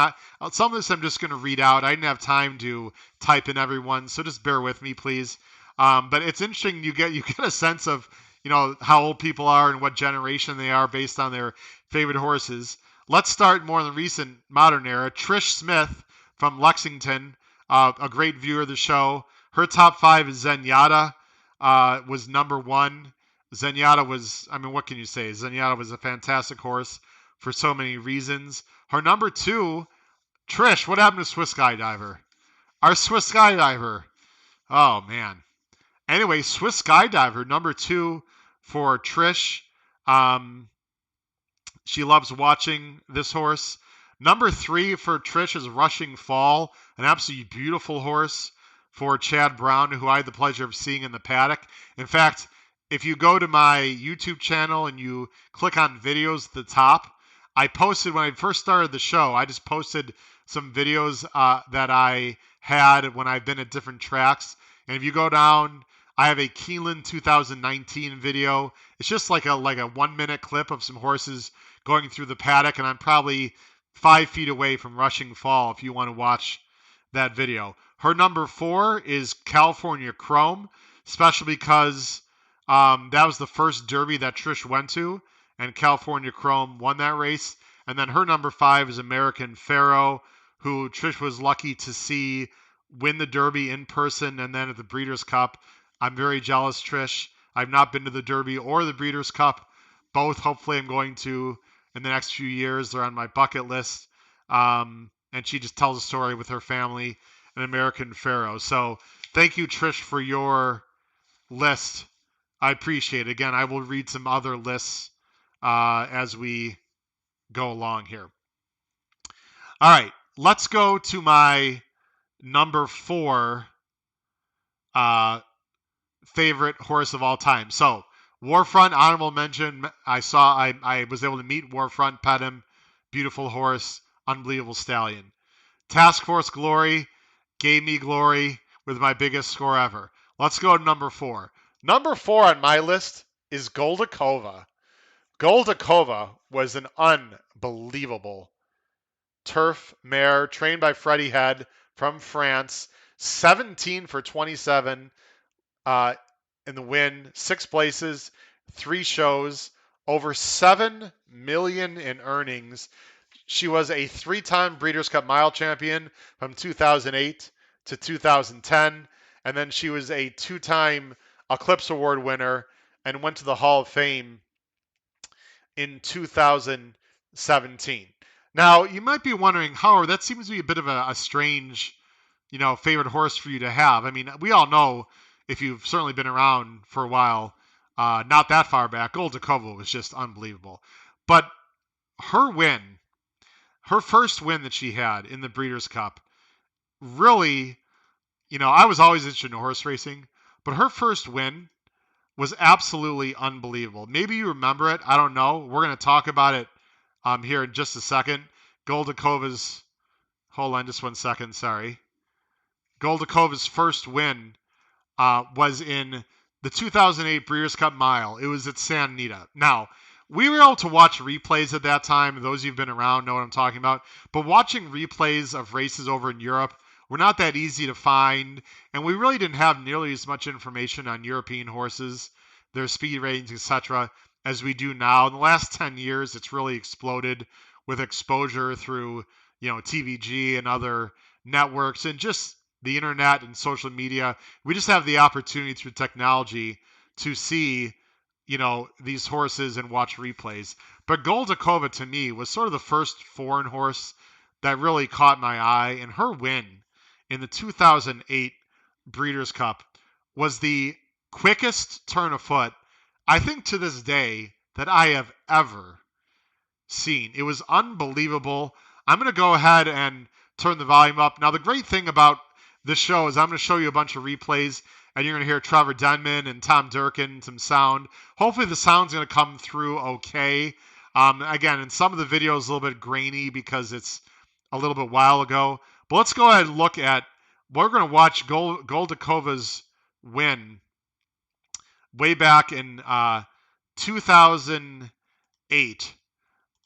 some of this I'm just going to read out. I didn't have time to type in everyone, so just bear with me, please. But it's interesting. You get a sense of how old people are and what generation they are based on their favorite horses. Let's start more in the recent modern era. Trish Smith, from Lexington, a great viewer of the show. Her top 5 is Zenyatta, was number 1. Zenyatta was, I mean, what can you say? Zenyatta was a fantastic horse for so many reasons. Her number 2, Trish. What happened to Swiss Skydiver? Our Swiss Skydiver. Oh, man. Anyway, Swiss Skydiver, number 2 for Trish. She loves watching this horse. Number 3 for Trish is Rushing Fall, an absolutely beautiful horse for Chad Brown, who I had the pleasure of seeing in the paddock. In fact, if you go to my YouTube channel and you click on videos at the top, I posted when I first started the show, I just posted some videos that I had when I've been at different tracks. And if you go down, I have a Keeneland 2019 video. It's just like a 1-minute clip of some horses going through the paddock, and I'm probably 5 feet away from Rushing Fall if you want to watch that video. Her number 4 is California Chrome, especially because that was the first Derby that Trish went to, and California Chrome won that race. And then her number 5 is American Pharaoh, who Trish was lucky to see win the Derby in person and then at the Breeders' Cup. I'm very jealous, Trish. I've not been to the Derby or the Breeders' Cup. Both, hopefully, I'm going to in the next few years. They're on my bucket list. And she just tells a story with her family, an American Pharaoh. So thank you, Trish, for your list. I appreciate it. Again, I will read some other lists as we go along here. All right, let's go to my number 4 favorite horse of all time. So Warfront, honorable mention. I was able to meet Warfront, pet him. Beautiful horse, unbelievable stallion. Task Force Glory gave me glory with my biggest score ever. Let's go to number 4. Number 4 on my list is Goldakova. Goldakova was an unbelievable turf mare trained by Freddie Head from France. 17 for 27 in the win, 6 places, 3 shows, over $7 million in earnings. She was a 3-time Breeders' Cup Mile champion from 2008 to 2010, and then she was a 2-time Eclipse Award winner and went to the Hall of Fame in 2017. Now, you might be wondering, Howard, that seems to be a bit of a strange, favorite horse for you to have. I mean, we all know, if you've certainly been around for a while, not that far back, Goldakova was just unbelievable. But her first win that she had in the Breeders' Cup, really, I was always interested in horse racing, but her first win was absolutely unbelievable. Maybe you remember it. I don't know. We're going to talk about it here in just a second. Goldakova's, hold on just one second, sorry. Goldakova's first win was in the 2008 Breeders' Cup Mile. It was at Santa Anita. Now, we were able to watch replays at that time. Those of you who've been around know what I'm talking about. But watching replays of races over in Europe were not that easy to find, and we really didn't have nearly as much information on European horses, their speed ratings, etc., as we do now. In the last 10 years, it's really exploded with exposure through, TVG and other networks and just the internet and social media. We just have the opportunity through technology to see, these horses and watch replays. But Goldakova, to me, was sort of the first foreign horse that really caught my eye, and her win in the 2008 Breeders' Cup was the quickest turn of foot, I think to this day, that I have ever seen. It was unbelievable. I'm going to go ahead and turn the volume up. Now, the great thing about this show is I'm going to show you a bunch of replays, and you're going to hear Trevor Denman and Tom Durkin, some sound. Hopefully the sound's going to come through okay. Again, in some of the videos, a little bit grainy because it's a little bit while ago. But let's go ahead and look at, we're going to watch Goldakova's win way back in 2008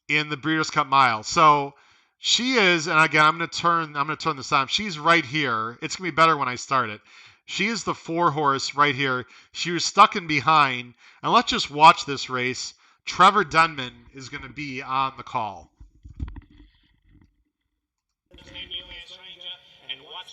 in the Breeders' Cup Mile. So she is, and again, I'm going to turn this on. She's right here. It's going to be better when I start it. She is the 4 horse right here. She was stuck in behind. And let's just watch this race. Trevor Denman is going to be on the call.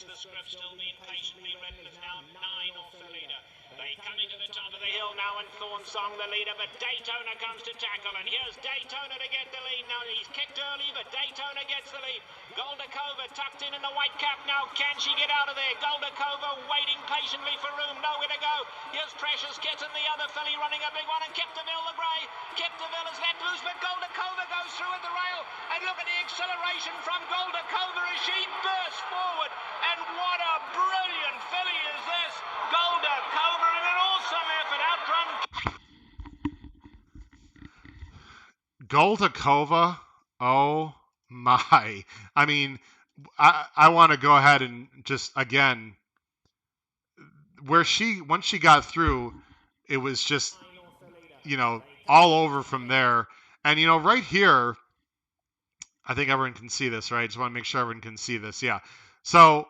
Yes, the script still being patiently read. There's now 9 off the leader. They coming to the top of the hill now, and Thorn Song the leader, but Daytona comes to tackle, and here's Daytona to get the lead. Now he's kicked early, but Daytona gets the lead. Goldakova tucked in the white cap now. Can she get out of there? Goldakova waiting patiently for room. Nowhere to go. Here's Precious Kitten, the other filly running a big one, and Kipteville the grey. Kipteville is let loose, but Goldakova goes through at the rail. And look at the acceleration from Goldakova as she bursts forward. And what a brilliant filly is this. Goldakova in an awesome effort outrun. Goldakova, oh my. I mean, I want to go ahead and just, again, once she got through, it was just, all over from there. And, right here, I think everyone can see this, right? Just want to make sure everyone can see this. Yeah. So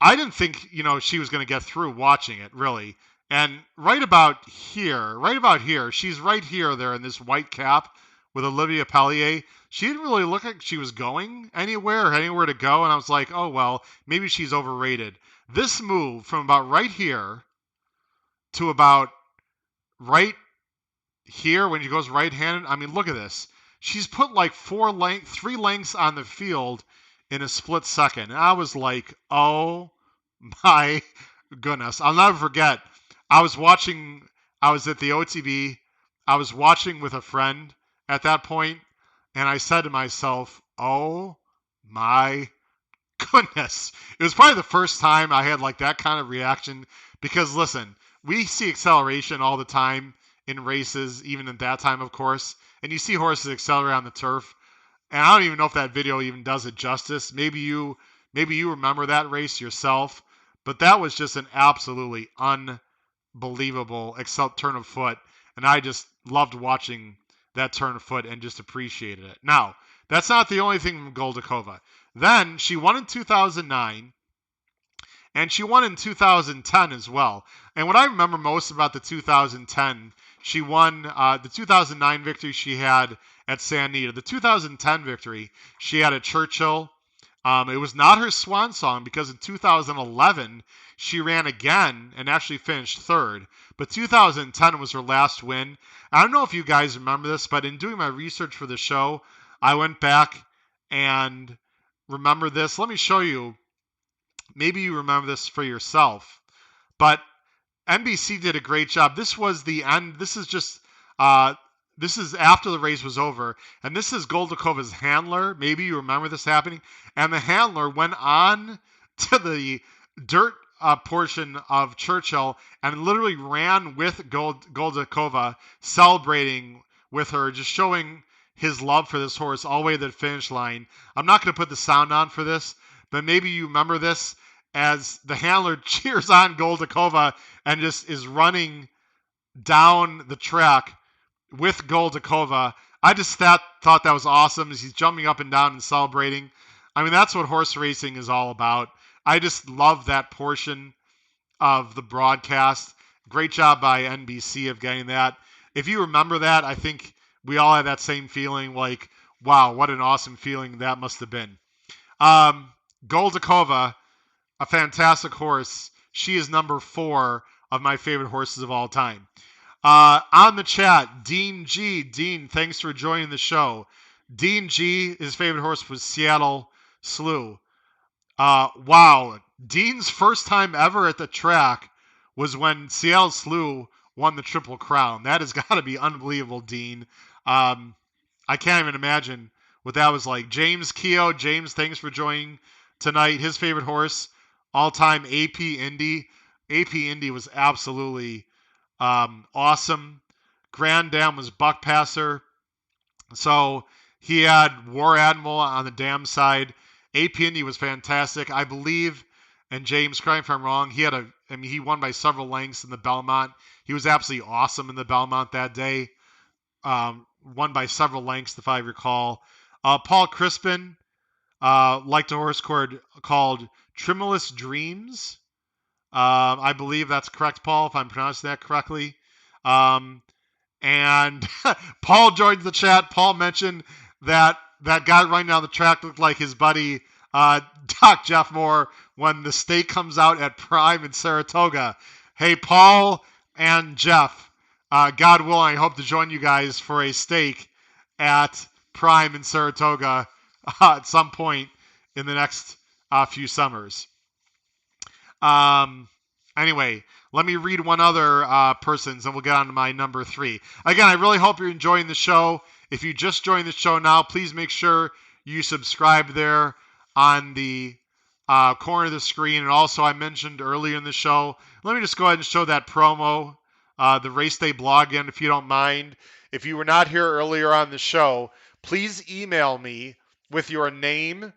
I didn't think, she was going to get through watching it, really. And right about here, she's right here there in this white cap with Olivia Pellier. She didn't really look like she was going anywhere or anywhere to go. And I was like, oh, well, maybe she's overrated. This move from about right here to about right here when she goes right-handed, I mean, look at this. She's put like 3 lengths on the field in a split second. And I was like, oh my goodness. I'll never forget. I was at the OTB. I was watching with a friend at that point, and I said to myself, oh my goodness. It was probably the first time I had like that kind of reaction because, listen, we see acceleration all the time in races, even at that time, of course, and you see horses accelerate on the turf, and I don't even know if that video even does it justice. Maybe you remember that race yourself, but that was just an absolutely unbelievable turn of foot, and I just loved watching that turn of foot and just appreciated it. Now, that's not the only thing from Goldakova. Then she won in 2009, and she won in 2010 as well. And what I remember most about the 2010, she won the 2009 victory she had at San Anita. The 2010 victory she had at Churchill. It was not her swan song because in 2011 she ran again and actually finished third. But 2010 was her last win. I don't know if you guys remember this, but in doing my research for the show, I went back and remember this. Let me show you. Maybe you remember this for yourself. But NBC did a great job. This was the end. This is just this is after the race was over, and this is Goldakova's handler. Maybe you remember this happening. And the handler went on to the dirt portion of Churchill and literally ran with Goldakova, celebrating with her, just showing his love for this horse all the way to the finish line. I'm not going to put the sound on for this, but maybe you remember this as the handler cheers on Goldakova and just is running down the track with Goldakova. I just thought that was awesome as he's jumping up and down and celebrating. I mean, that's what horse racing is all about. I just love that portion of the broadcast. Great job by NBC of getting that. If you remember that, I think we all had that same feeling like, wow, what an awesome feeling that must have been. Goldakova, a fantastic horse. She is number 4 of my favorite horses of all time. On the chat, Dean G. Dean, thanks for joining the show. Dean G, his favorite horse was Seattle Slew. Wow. Dean's first time ever at the track was when Seattle Slew won the Triple Crown. That has got to be unbelievable, Dean. I can't even imagine what that was like. James Keogh, James, thanks for joining tonight. His favorite horse, all-time AP Indy. AP Indy was absolutely awesome. Grand Dam was Buck Passer. So he had War Admiral on the dam side. AP Indy was fantastic. I believe, and James, correct me if I'm wrong, he won by several lengths in the Belmont. He was absolutely awesome in the Belmont that day. Won by several lengths, if I recall. Paul Crispin liked a horse called Tremulous Dreams. I believe that's correct, Paul, if I'm pronouncing that correctly. And Paul joined the chat. Paul mentioned that guy running down the track looked like his buddy Doc Jeff Moore, when the steak comes out at Prime in Saratoga. Hey, Paul and Jeff, God willing, I hope to join you guys for a steak at Prime in Saratoga at some point in the next few summers. Anyway, let me read one other person's and we'll get on to my number 3. Again, I really hope you're enjoying the show. If you just joined the show now, please make sure you subscribe there on the corner of the screen. And also, I mentioned earlier in the show, let me just go ahead and show that promo, the Race Day blog again, if you don't mind. If you were not here earlier on the show, please email me with your name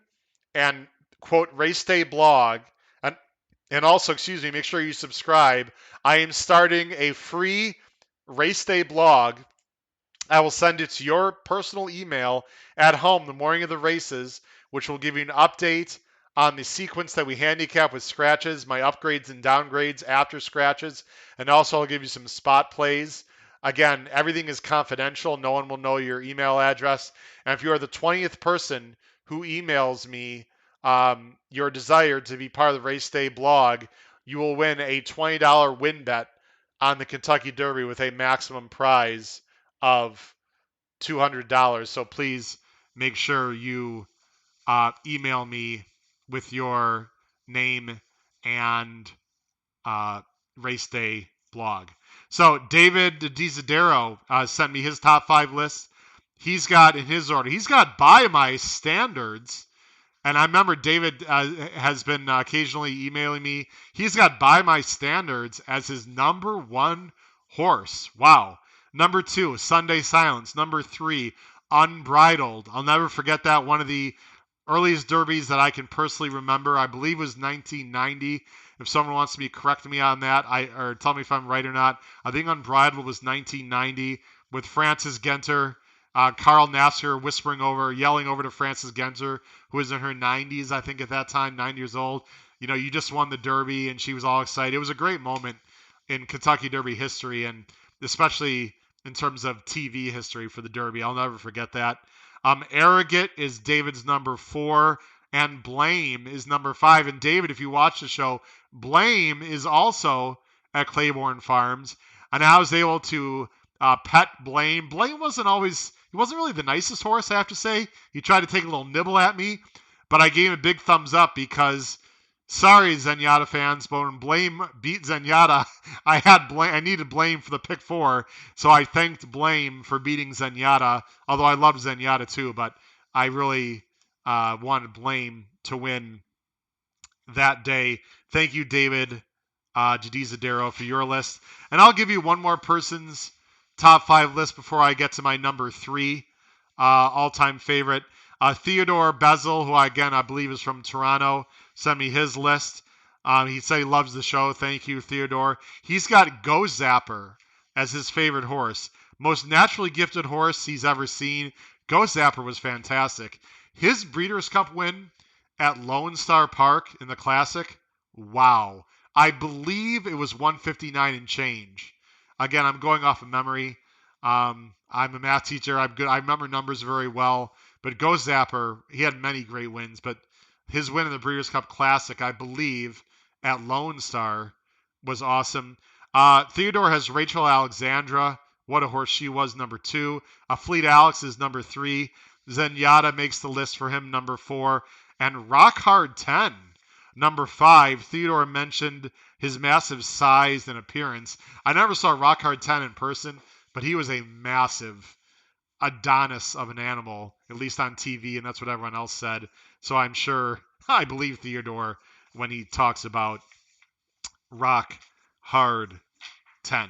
and quote Race Day blog. And also, excuse me, make sure you subscribe. I am starting a free Race Day blog. I will send it to your personal email at home the morning of the races, which will give you an update on the sequence that we handicap with scratches, my upgrades and downgrades after scratches, and also I'll give you some spot plays. Again, everything is confidential. No one will know your email address. And if you are the 20th person who emails me your desire to be part of the Race Day blog, you will win a $20 win bet on the Kentucky Derby with a maximum prize of $200. So please make sure you email me with your name and Race Day blog. So David DiZadero sent me his top 5 list. He's got in his order, he's got by my standards. And I remember David has been occasionally emailing me. He's got By My Standards as his number 1 horse. Wow. Number 2, Sunday Silence. Number 3, Unbridled. I'll never forget that. One of the earliest derbies that I can personally remember, I believe was 1990. If someone wants to be correct me on that, or tell me if I'm right or not. I think Unbridled was 1990 with Frances Genter. Carl Nasser yelling over to Frances Genter, who was in her 90s, I think at that time, 9 years old. You know, you just won the Derby, and she was all excited. It was a great moment in Kentucky Derby history, and especially in terms of TV history for the Derby. I'll never forget that. Arrogant is David's number 4, and Blame is number 5. And David, if you watch the show, Blame is also at Claiborne Farms, and I was able to pet Blame. Blame he wasn't really the nicest horse, I have to say. He tried to take a little nibble at me, but I gave him a big thumbs up because, sorry, Zenyatta fans, but when Blame beat Zenyatta, I needed Blame for the pick 4, so I thanked Blame for beating Zenyatta, although I love Zenyatta too, but I really wanted Blame to win that day. Thank you, David Jadizadero, for your list. And I'll give you one more person's top 5 list before I get to my number 3 all-time favorite. Theodore Bezel, who I believe is from Toronto, sent me his list. He said he loves the show. Thank you, Theodore. He's got Go Zapper as his favorite horse. Most naturally gifted horse he's ever seen. Go Zapper was fantastic. His Breeders' Cup win at Lone Star Park in the Classic, wow. I believe it was 159 and change. Again, I'm going off of memory. I'm a math teacher. I'm good. I remember numbers very well. But Go Zapper, he had many great wins. But his win in the Breeders' Cup Classic, I believe, at Lone Star was awesome. Theodore has Rachel Alexandra. What a horse she was, number 2. Fleet Alex is number 3. Zenyatta makes the list for him, number 4. And Rock Hard 10, number 5. Theodore mentioned his massive size and appearance. I never saw Rock Hard 10 in person, but he was a massive Adonis of an animal, at least on TV, and that's what everyone else said. So I believe Theodore when he talks about Rock Hard 10.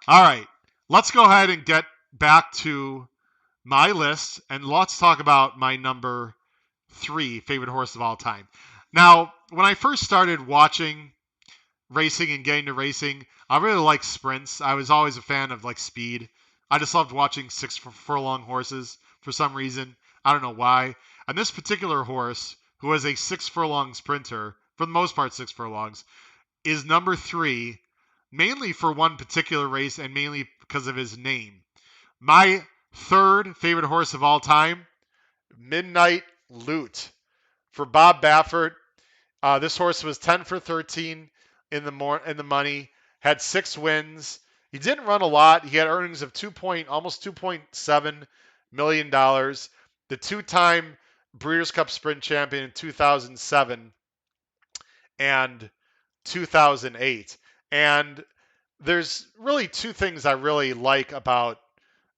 All right, let's go ahead and get back to my list, and let's talk about my number 3 favorite horse of all time. Now, when I first started watching racing and getting to racing, I really liked sprints. I was always a fan of speed. I just loved watching 6 furlong horses for some reason. I don't know why. And this particular horse, who is a 6 furlong sprinter, for the most part 6 furlongs, is number 3, mainly for one particular race and mainly because of his name. My 3rd favorite horse of all time, Midnight Loot. For Bob Baffert, this horse was 10 for 13 in the money, had 6 wins. He didn't run a lot. He had earnings of almost $2.7 million. The two-time Breeders' Cup Sprint champion in 2007 and 2008. And there's really two things I really like about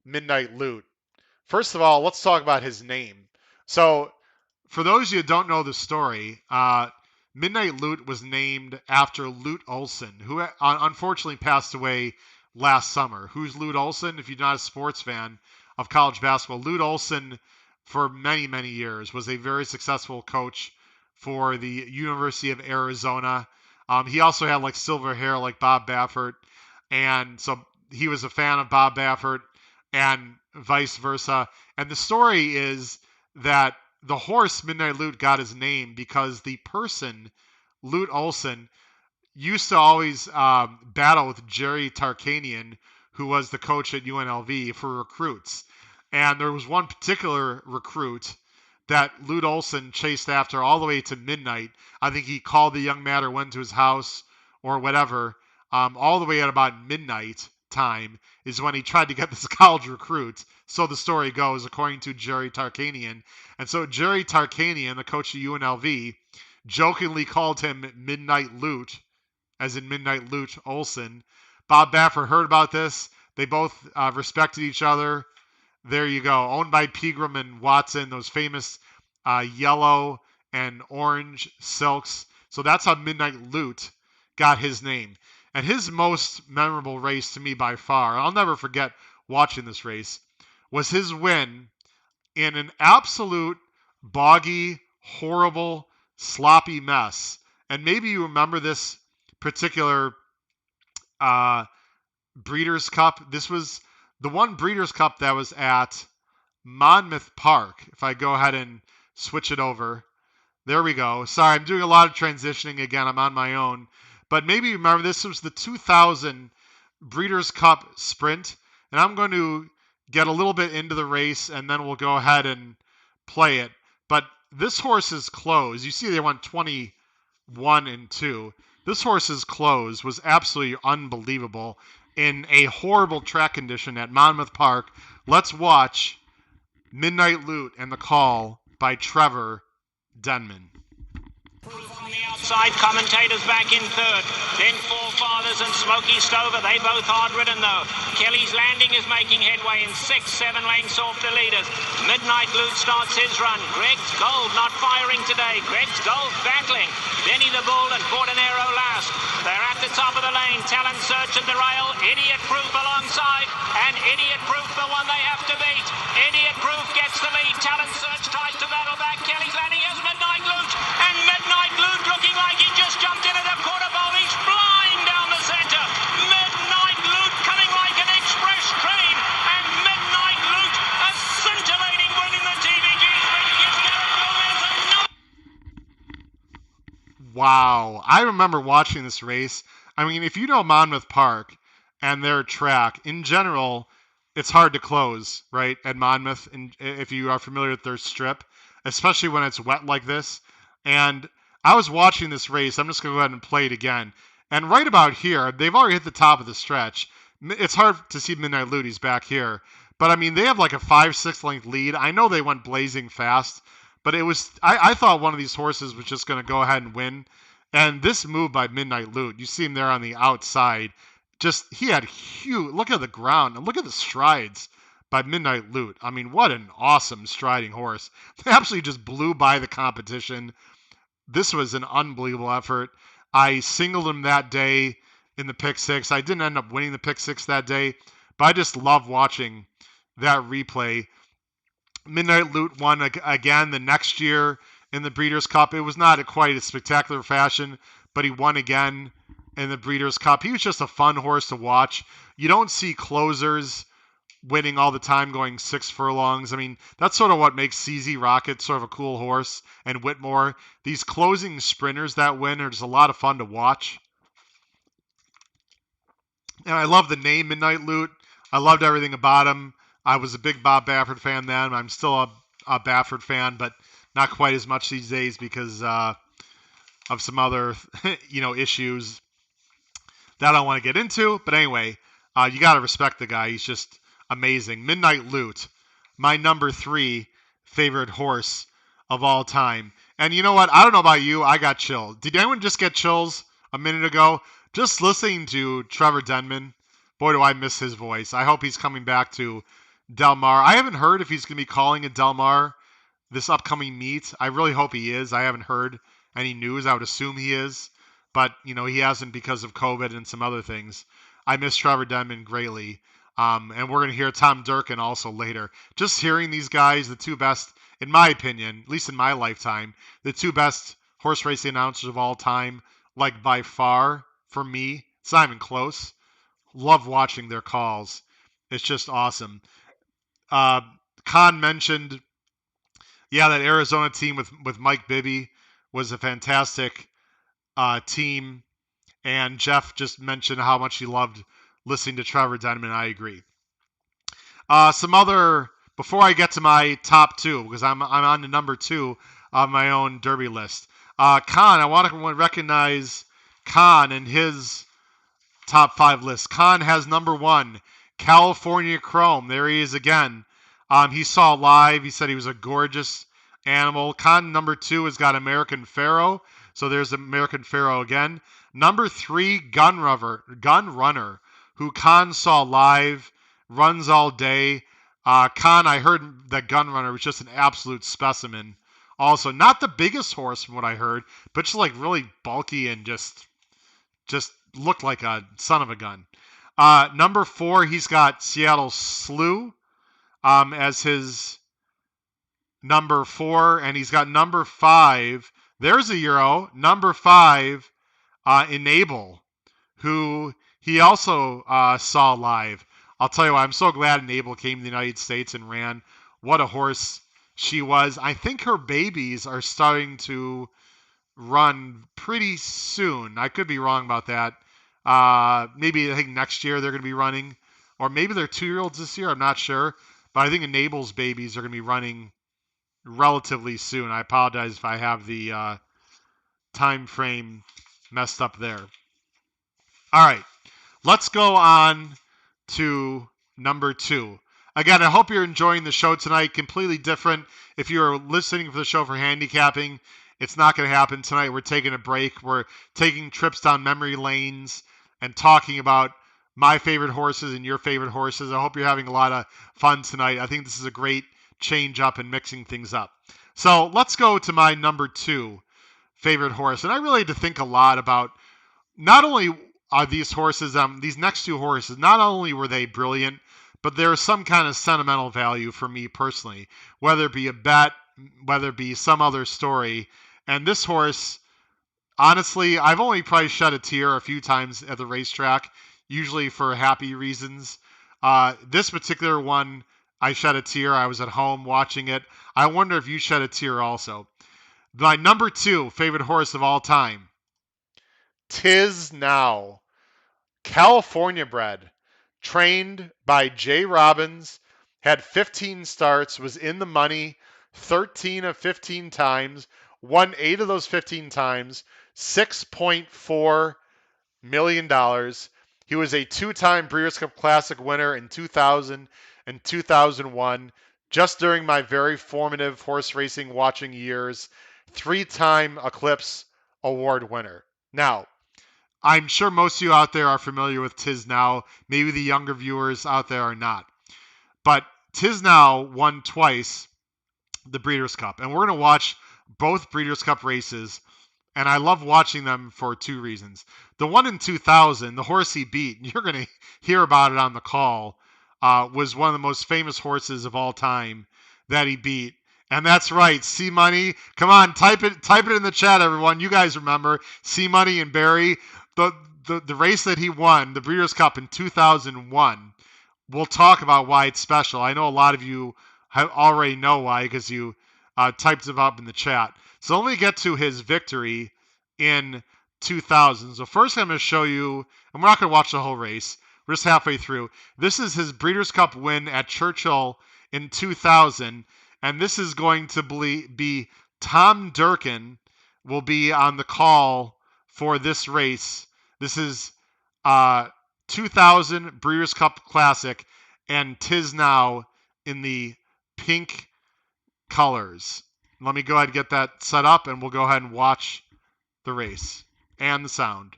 Midnight Loot. First of all, let's talk about his name. So, for those of you who don't know the story, Midnight Loot was named after Lute Olson, who unfortunately passed away last summer. Who's Lute Olson? If you're not a sports fan of college basketball, Lute Olson, for many, many years, was a very successful coach for the University of Arizona. He also had like silver hair like Bob Baffert, and so he was a fan of Bob Baffert and vice versa. And the story is that the horse Midnight Loot got his name because the person, Lute Olson, used to always battle with Jerry Tarkanian, who was the coach at UNLV, for recruits. And there was one particular recruit that Lute Olson chased after all the way to midnight. I think he called the young man or went to his house or whatever, all the way at about midnight time is when he tried to get this college recruit. So the story goes, according to Jerry Tarkanian. And so Jerry Tarkanian, the coach of UNLV, jokingly called him Midnight Loot, as in Midnight Loot Olson. Bob Baffert heard about this. They both respected each other. There you go. Owned by Pegram and Watson, those famous yellow and orange silks. So that's how Midnight Loot got his name. And his most memorable race to me by far, I'll never forget watching this race, was his win in an absolute boggy, horrible, sloppy mess. And maybe you remember this particular Breeders' Cup. This was the one Breeders' Cup that was at Monmouth Park. If I go ahead and switch it over. There we go. Sorry, I'm doing a lot of transitioning again. I'm on my own. But maybe you remember this was the 2000 Breeders' Cup Sprint. And I'm going to get a little bit into the race, and then we'll go ahead and play it. But this horse's close, you see they went 21 and 2. This horse's close was absolutely unbelievable in a horrible track condition at Monmouth Park. Let's watch Midnight Loot and the Call by Trevor Denman. On the outside, commentators back in third. Then Forefathers and Smoky Stover. They both hard-ridden, though. Kelly's Landing is making headway in 6-7 lengths off the leaders. Midnight Loot starts his run. Greg's Gold not firing today. Greg's Gold battling. Denny the Bull and Bordenero last. They're at the top of the lane. Talent Search at the rail. Idiot Proof alongside. And Idiot Proof the one they have to beat. Idiot Proof gets the lead. Talent Search tries to battle back. Kelly's Landing has Midnight Loot. And Midnight Loot looking like he just jumped into the quarter bowl. He's flying down the center. Midnight Loot coming like an express train. And Midnight Loot, a scintillating win in the TVG's win. Gives Garrett Gomez another. Wow. I remember watching this race. I mean, if you know Monmouth Park and their track, in general, it's hard to close, right, at Monmouth, and if you are familiar with their strip, especially when it's wet like this. And I was watching this race. I'm just going to go ahead and play it again. And right about here, they've already hit the top of the stretch. It's hard to see Midnight Loot. He's back here. But, I mean, they have like a 5-6 length lead. I know they went blazing fast, but it was I thought one of these horses was just going to go ahead and win. And this move by Midnight Loot, you see him there on the outside. Just, he had huge, look at the ground and look at the strides by Midnight Loot. I mean, what an awesome striding horse. They absolutely just blew by the competition. This was an unbelievable effort. I singled him that day in the pick six. I didn't end up winning the pick six that day, but I just love watching that replay. Midnight Loot won again the next year in the Breeders' Cup. It was not quite a spectacular fashion, but he won again in the Breeders' Cup. He was just a fun horse to watch. You don't see closers winning all the time, going 6 furlongs. I mean, that's sort of what makes CZ Rocket sort of a cool horse, and Whitmore. These closing sprinters that win are just a lot of fun to watch. And I love the name Midnight Loot. I loved everything about him. I was a big Bob Baffert fan then. I'm still a Baffert fan, but Not quite as much these days because of some other issues that I don't want to get into. But anyway, you got to respect the guy. He's just amazing. Midnight Loot, my number 3 favorite horse of all time. And you know what? I don't know about you. I got chills. Did anyone just get chills a minute ago? Just listening to Trevor Denman. Boy, do I miss his voice. I hope he's coming back to Del Mar. I haven't heard if he's going to be calling at Del Mar this upcoming meet. I really hope he is. I haven't heard any news. I would assume he is. But, he hasn't because of COVID and some other things. I miss Trevor Denman greatly. And we're going to hear Tom Durkin also later. Just hearing these guys, the two best, in my opinion, at least in my lifetime, the two best horse racing announcers of all time, like by far, for me, it's not even close. Love watching their calls. It's just awesome. Khan mentioned, that Arizona team with Mike Bibby was a fantastic team. And Jeff just mentioned how much he loved listening to Trevor Denman. I agree. Before I get to my top 2, because I'm on to number 2 of my own Derby list. Khan, I want to recognize Khan and his top 5 list. Khan has number 1, California Chrome. There he is again. He saw live. He said he was a gorgeous animal. Khan number 2 has got American Pharaoh. So there's American Pharaoh again. Number 3, Gun Runner, who Khan saw live, runs all day. Khan, I heard that Gun Runner was just an absolute specimen. Also, not the biggest horse from what I heard, but just like really bulky and just looked like a son of a gun. Number 4, he's got Seattle Slew as his number 4, and he's got number 5. There's a Euro. Number 5, Enable, who he also saw live. I'll tell you what, I'm so glad Enable came to the United States and ran. What a horse she was. I think her babies are starting to run pretty soon. I could be wrong about that. Maybe I think next year they're going to be running, or maybe they're 2-year-olds this year. I'm not sure, but I think Enable's babies are going to be running relatively soon. I apologize if I have the time frame messed up there. All right, let's go on to number 2. Again, I hope you're enjoying the show tonight. Completely different. If you're listening for the show for handicapping, it's not going to happen tonight. We're taking a break. We're taking trips down memory lanes and talking about my favorite horses and your favorite horses. I hope you're having a lot of fun tonight. I think this is a great change up and mixing things up. So let's go to my number 2 favorite horse. And I really had to think a lot about not only are these horses, these next 2 horses, not only were they brilliant, but there is some kind of sentimental value for me personally, whether it be a bet, whether it be some other story. And this horse, honestly, I've only probably shed a tear a few times at the racetrack, usually for happy reasons. This particular one, I shed a tear. I was at home watching it. I wonder if you shed a tear also. My number 2 favorite horse of all time, Tiz Now, California bred, trained by Jay Robbins, had 15 starts, was in the money 13 of 15 times, won 8 of those 15 times, $6.4 million. He was a 2-time Breeders' Cup Classic winner in 2000 and 2001, just during my very formative horse racing watching years, 3-time Eclipse Award winner. Now, I'm sure most of you out there are familiar with Tiz Now. Maybe the younger viewers out there are not. But Tiz Now won twice the Breeders' Cup. And we're going to watch both Breeders' Cup races. And I love watching them for 2 reasons. The one in 2000, the horse he beat, and you're going to hear about it on the call, was one of the most famous horses of all time that he beat. And that's right, C Money. Come on, type it in the chat, everyone. You guys remember C Money and Barry. The race that he won, the Breeders' Cup in 2001, we'll talk about why it's special. I know a lot of you already know why because you typed it up in the chat. So let me get to his victory in 2000. So first I'm going to show you, and we're not going to watch the whole race. We're just halfway through. This is his Breeders' Cup win at Churchill in 2000, and this is going to be Tom Durkin will be on the call for this race. This is 2000 Breeders' Cup Classic, and 'Tis Now in the pink colors. Let me go ahead and get that set up, and we'll go ahead and watch the race and the sound.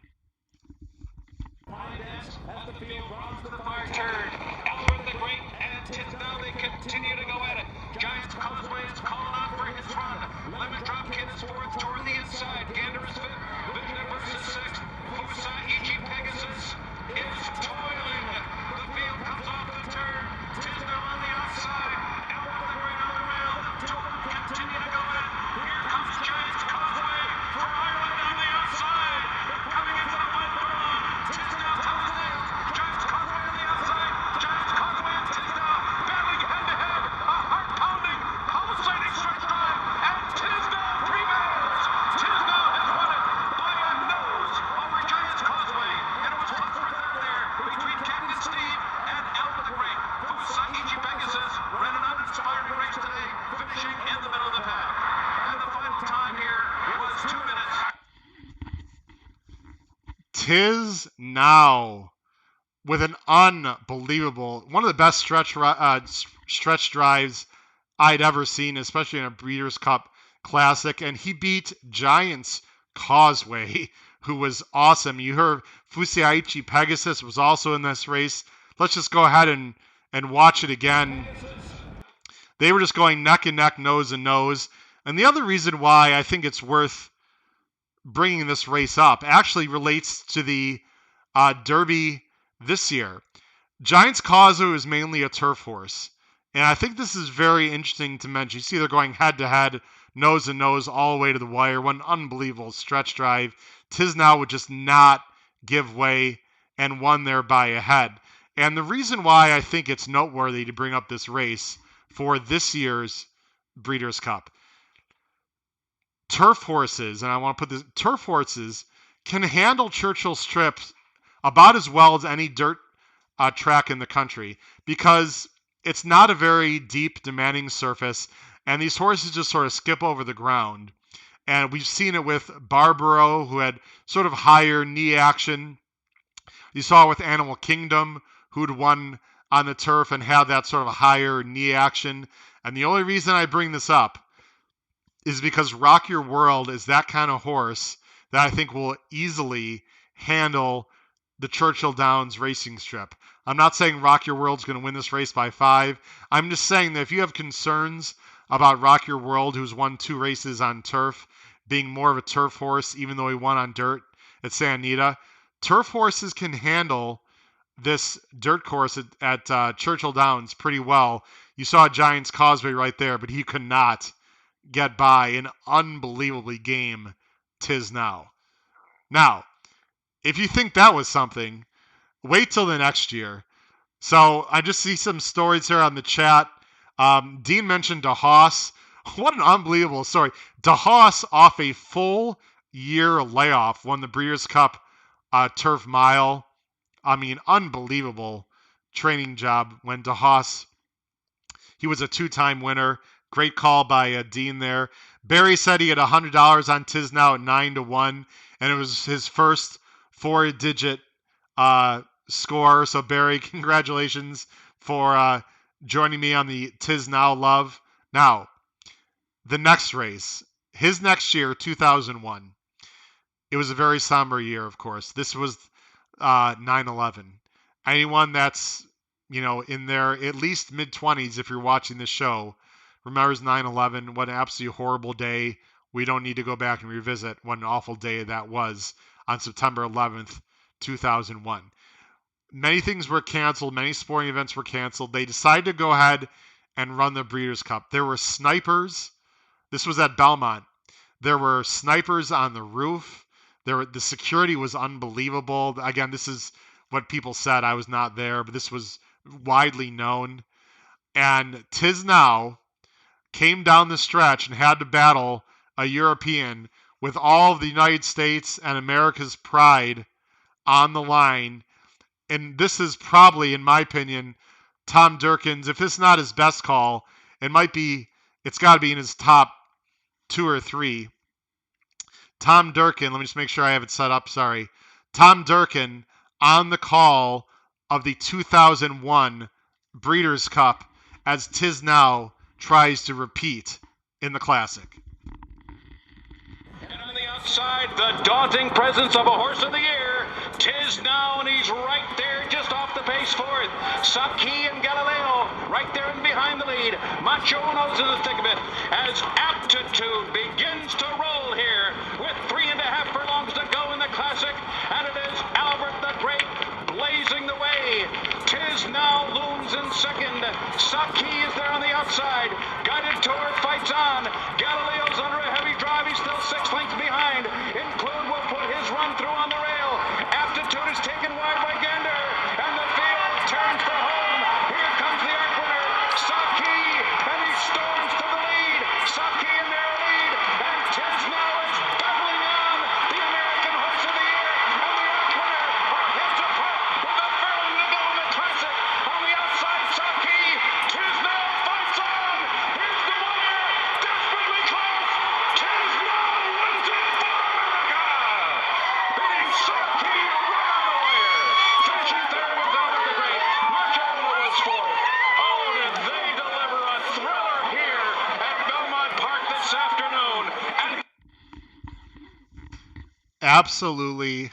As the field runs to the far turn, Albert the Great and 'Tis Now, they continue to go at it. Giants Causeway is calling out for his run. Lemon Dropkin is fourth toward the inside. Gander is fifth. Vision versus sixth. Fusa Ichi Pegasus is toiling. The field comes off the turn. 'Tis Now on the outside. Albert the Great on the rail. The two of them continue to go at it. Here comes Giants Causeway for Ireland on the outside. They're coming into the final furlong. 'Tis Now tells the nail. Giants Causeway on the outside. Giants Causeway and 'Tis Now battling head to head. A heart-pounding, pulsating stretch drive, and 'Tis Now prevails. 'Tis Now has won it by a nose over Giants Causeway, and it was tough for third there between Captain Steve and Albert the Great. Fusaichi Pegasus ran an uninspiring race today, finishing in the middle of the pack. And the final time here was 2 minutes. 'Tis Now with an unbelievable, one of the best stretch drives I'd ever seen, especially in a Breeders' Cup Classic. And he beat Giants Causeway, who was awesome. You heard Fusaichi Pegasus was also in this race. Let's just go ahead and watch it again. They were just going neck and neck, nose and nose. And the other reason why I think it's worth bringing this race up actually relates to the Derby this year. Giants Causeway is mainly a turf horse. And I think this is very interesting to mention. You see they're going head to head, nose and nose, all the way to the wire. One unbelievable stretch drive. 'Tis Now would just not give way and won there by a head. And the reason why I think it's noteworthy to bring up this race for this year's Breeders' Cup. Turf horses, and I want to put this, turf horses can handle Churchill strips about as well as any dirt track in the country, because it's not a very deep, demanding surface, and these horses just sort of skip over the ground. And we've seen it with Barbaro, who had sort of higher knee action. You saw it with Animal Kingdom, who'd won on the turf and had that sort of higher knee action. And the only reason I bring this up is because Rock Your World is that kind of horse that I think will easily handle the Churchill Downs racing strip. I'm not saying Rock Your World's going to win this race by 5. I'm just saying that if you have concerns about Rock Your World, who's won 2 races on turf, being more of a turf horse, even though he won on dirt at Santa Anita, turf horses can handle this dirt course at Churchill Downs pretty well. You saw Giants Causeway right there, but he could not get by an unbelievably game 'Tis Now. Now, if you think that was something, wait till the next year. So I just see some stories here on the chat. Dean mentioned DeHaas. What an unbelievable story. DeHaas, off a full year layoff, won the Breeders' Cup Turf Mile. I mean, unbelievable training job when DeHaas, he was a 2-time winner. Great call by Dean there. Barry said he had $100 on 'Tis Now at 9-1, and it was his first 4-digit score. So Barry, congratulations for joining me on the 'Tis Now love. Now, the next race, his next year, 2001. It was a very somber year, of course. This was 9/11. Anyone that's, in their at least mid-20s, if you're watching this show, remembers 9/11. What an absolutely horrible day. We don't need to go back and revisit what an awful day that was on September 11th, 2001. Many things were canceled. Many sporting events were canceled. They decided to go ahead and run the Breeders' Cup. There were snipers. This was at Belmont. There were snipers on the roof. The security was unbelievable. Again, this is what people said. I was not there, but this was widely known. And 'Tis Now came down the stretch and had to battle a European with all of the United States and America's pride on the line. And this is probably, in my opinion, Tom Durkin's, if it's not his best call, it's got to be in his top 2 or 3. Tom Durkin, let me just make sure I have it set up. Sorry. Tom Durkin on the call of the 2001 Breeders' Cup as Tiz Now tries to repeat in the Classic. And on the outside, the daunting presence of a horse of the year, Tiz Now, and he's right there just off the pace fourth. Saki and Galileo right there and behind the lead. Macho Uno's in the thick of it as Aptitude begins to roll here with 3.5 furlongs to go in the Classic, and it is Albert the Great blazing the way. Tiz Now looms in second. Saki is there on the outside. Guided Tour fights on. Galileo's under a heavy drive. He's still 6 lengths behind. Include will put his run through on the rail. Aptitude is taken wide by Gander, and the field turns for home. Here comes the arc winner, Saki, and he storms to the lead. Saki in their lead, and Tiz Now is battling on the American Horse of the Year, and the arc winner are heads apart with a furlong to go in the Classic. On the outside, Saki, Tiz Now fights on. Here's the wire, desperately close. Tiz Now wins it for America, beating Saki right on the wire. Finishing third was Albert the Great. Macho Uno was fourth. Oh, did they deliver a thriller here at Belmont Park this afternoon? And Absolutely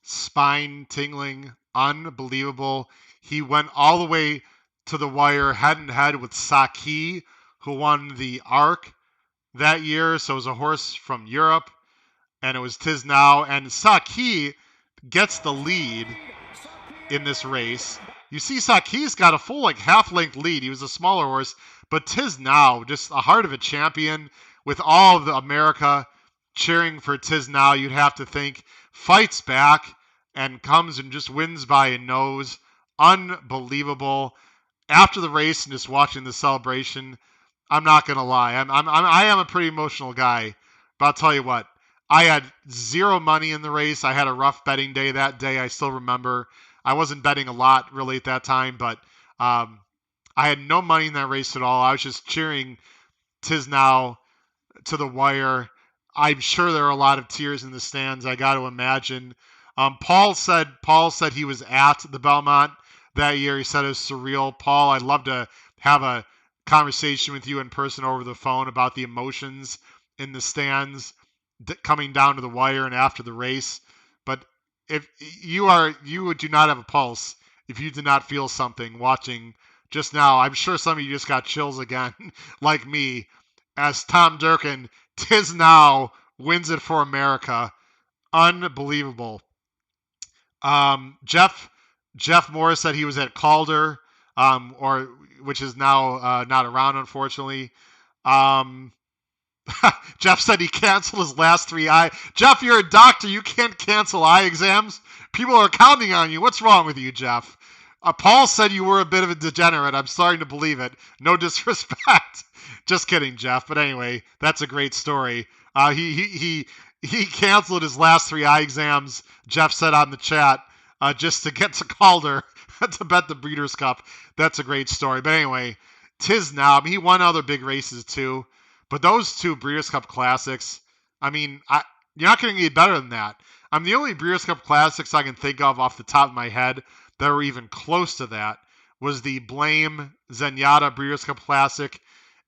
spine-tingling, unbelievable. He went all the way to the wire head-and-head with Saki, who won the ARC that year. So it was a horse from Europe, and it was Tiz Now. And Saki gets the lead in this race. You see Saki's got a full half-length lead. He was a smaller horse, but Tiz Now, just a heart of a champion with all of the America cheering for Tiz Now, you'd have to think, fights back and comes and just wins by a nose. Unbelievable. After the race and just watching the celebration, I'm not gonna lie, I am a pretty emotional guy, but I'll tell you what, I had zero money in the race. I had a rough betting day that day. I still remember. I wasn't betting a lot really at that time, but I had no money in that race at all. I was just cheering Tiz Now to the wire. I'm sure there are a lot of tears in the stands. I got to imagine. Paul said he was at the Belmont that year. He said it was surreal. Paul, I'd love to have a conversation with you in person over the phone about the emotions in the stands coming down to the wire and after the race. But if you do not have a pulse if you did not feel something watching just now. I'm sure some of you just got chills again, like me, as Tom Durkin, Tiz Now wins it for America. Unbelievable. Jeff Morris said he was at Calder, which is now not around, unfortunately. Jeff said he canceled his last 3 eye. Jeff, you're a doctor. You can't cancel eye exams. People are counting on you. What's wrong with you, Jeff? Paul said you were a bit of a degenerate. I'm starting to believe it. No disrespect. Just kidding, Jeff. But anyway, that's a great story. He canceled his last 3 eye exams, Jeff said on the chat, just to get to Calder to bet the Breeders' Cup. That's a great story. But anyway, Tiz Now. I mean, he won other big races too. But those 2 Breeders' Cup Classics, I mean, you're not going to get better than that. The only Breeders' Cup Classics I can think of off the top of my head that were even close to that was the Blame Zenyatta Breeders' Cup Classic,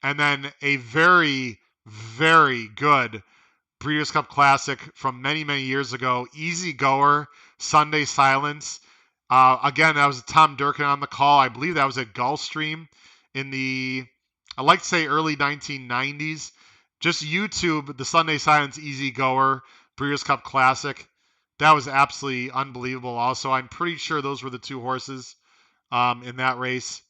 and then a very, very good Breeders' Cup Classic from many, many years ago, Easy Goer, Sunday Silence. Again, that was Tom Durkin on the call. I believe that was at Gulfstream in the, I like to say, early 1990s. Just YouTube the Sunday Silence Easy Goer Breeders' Cup Classic. That was absolutely unbelievable also. I'm pretty sure those were the 2 horses in that race.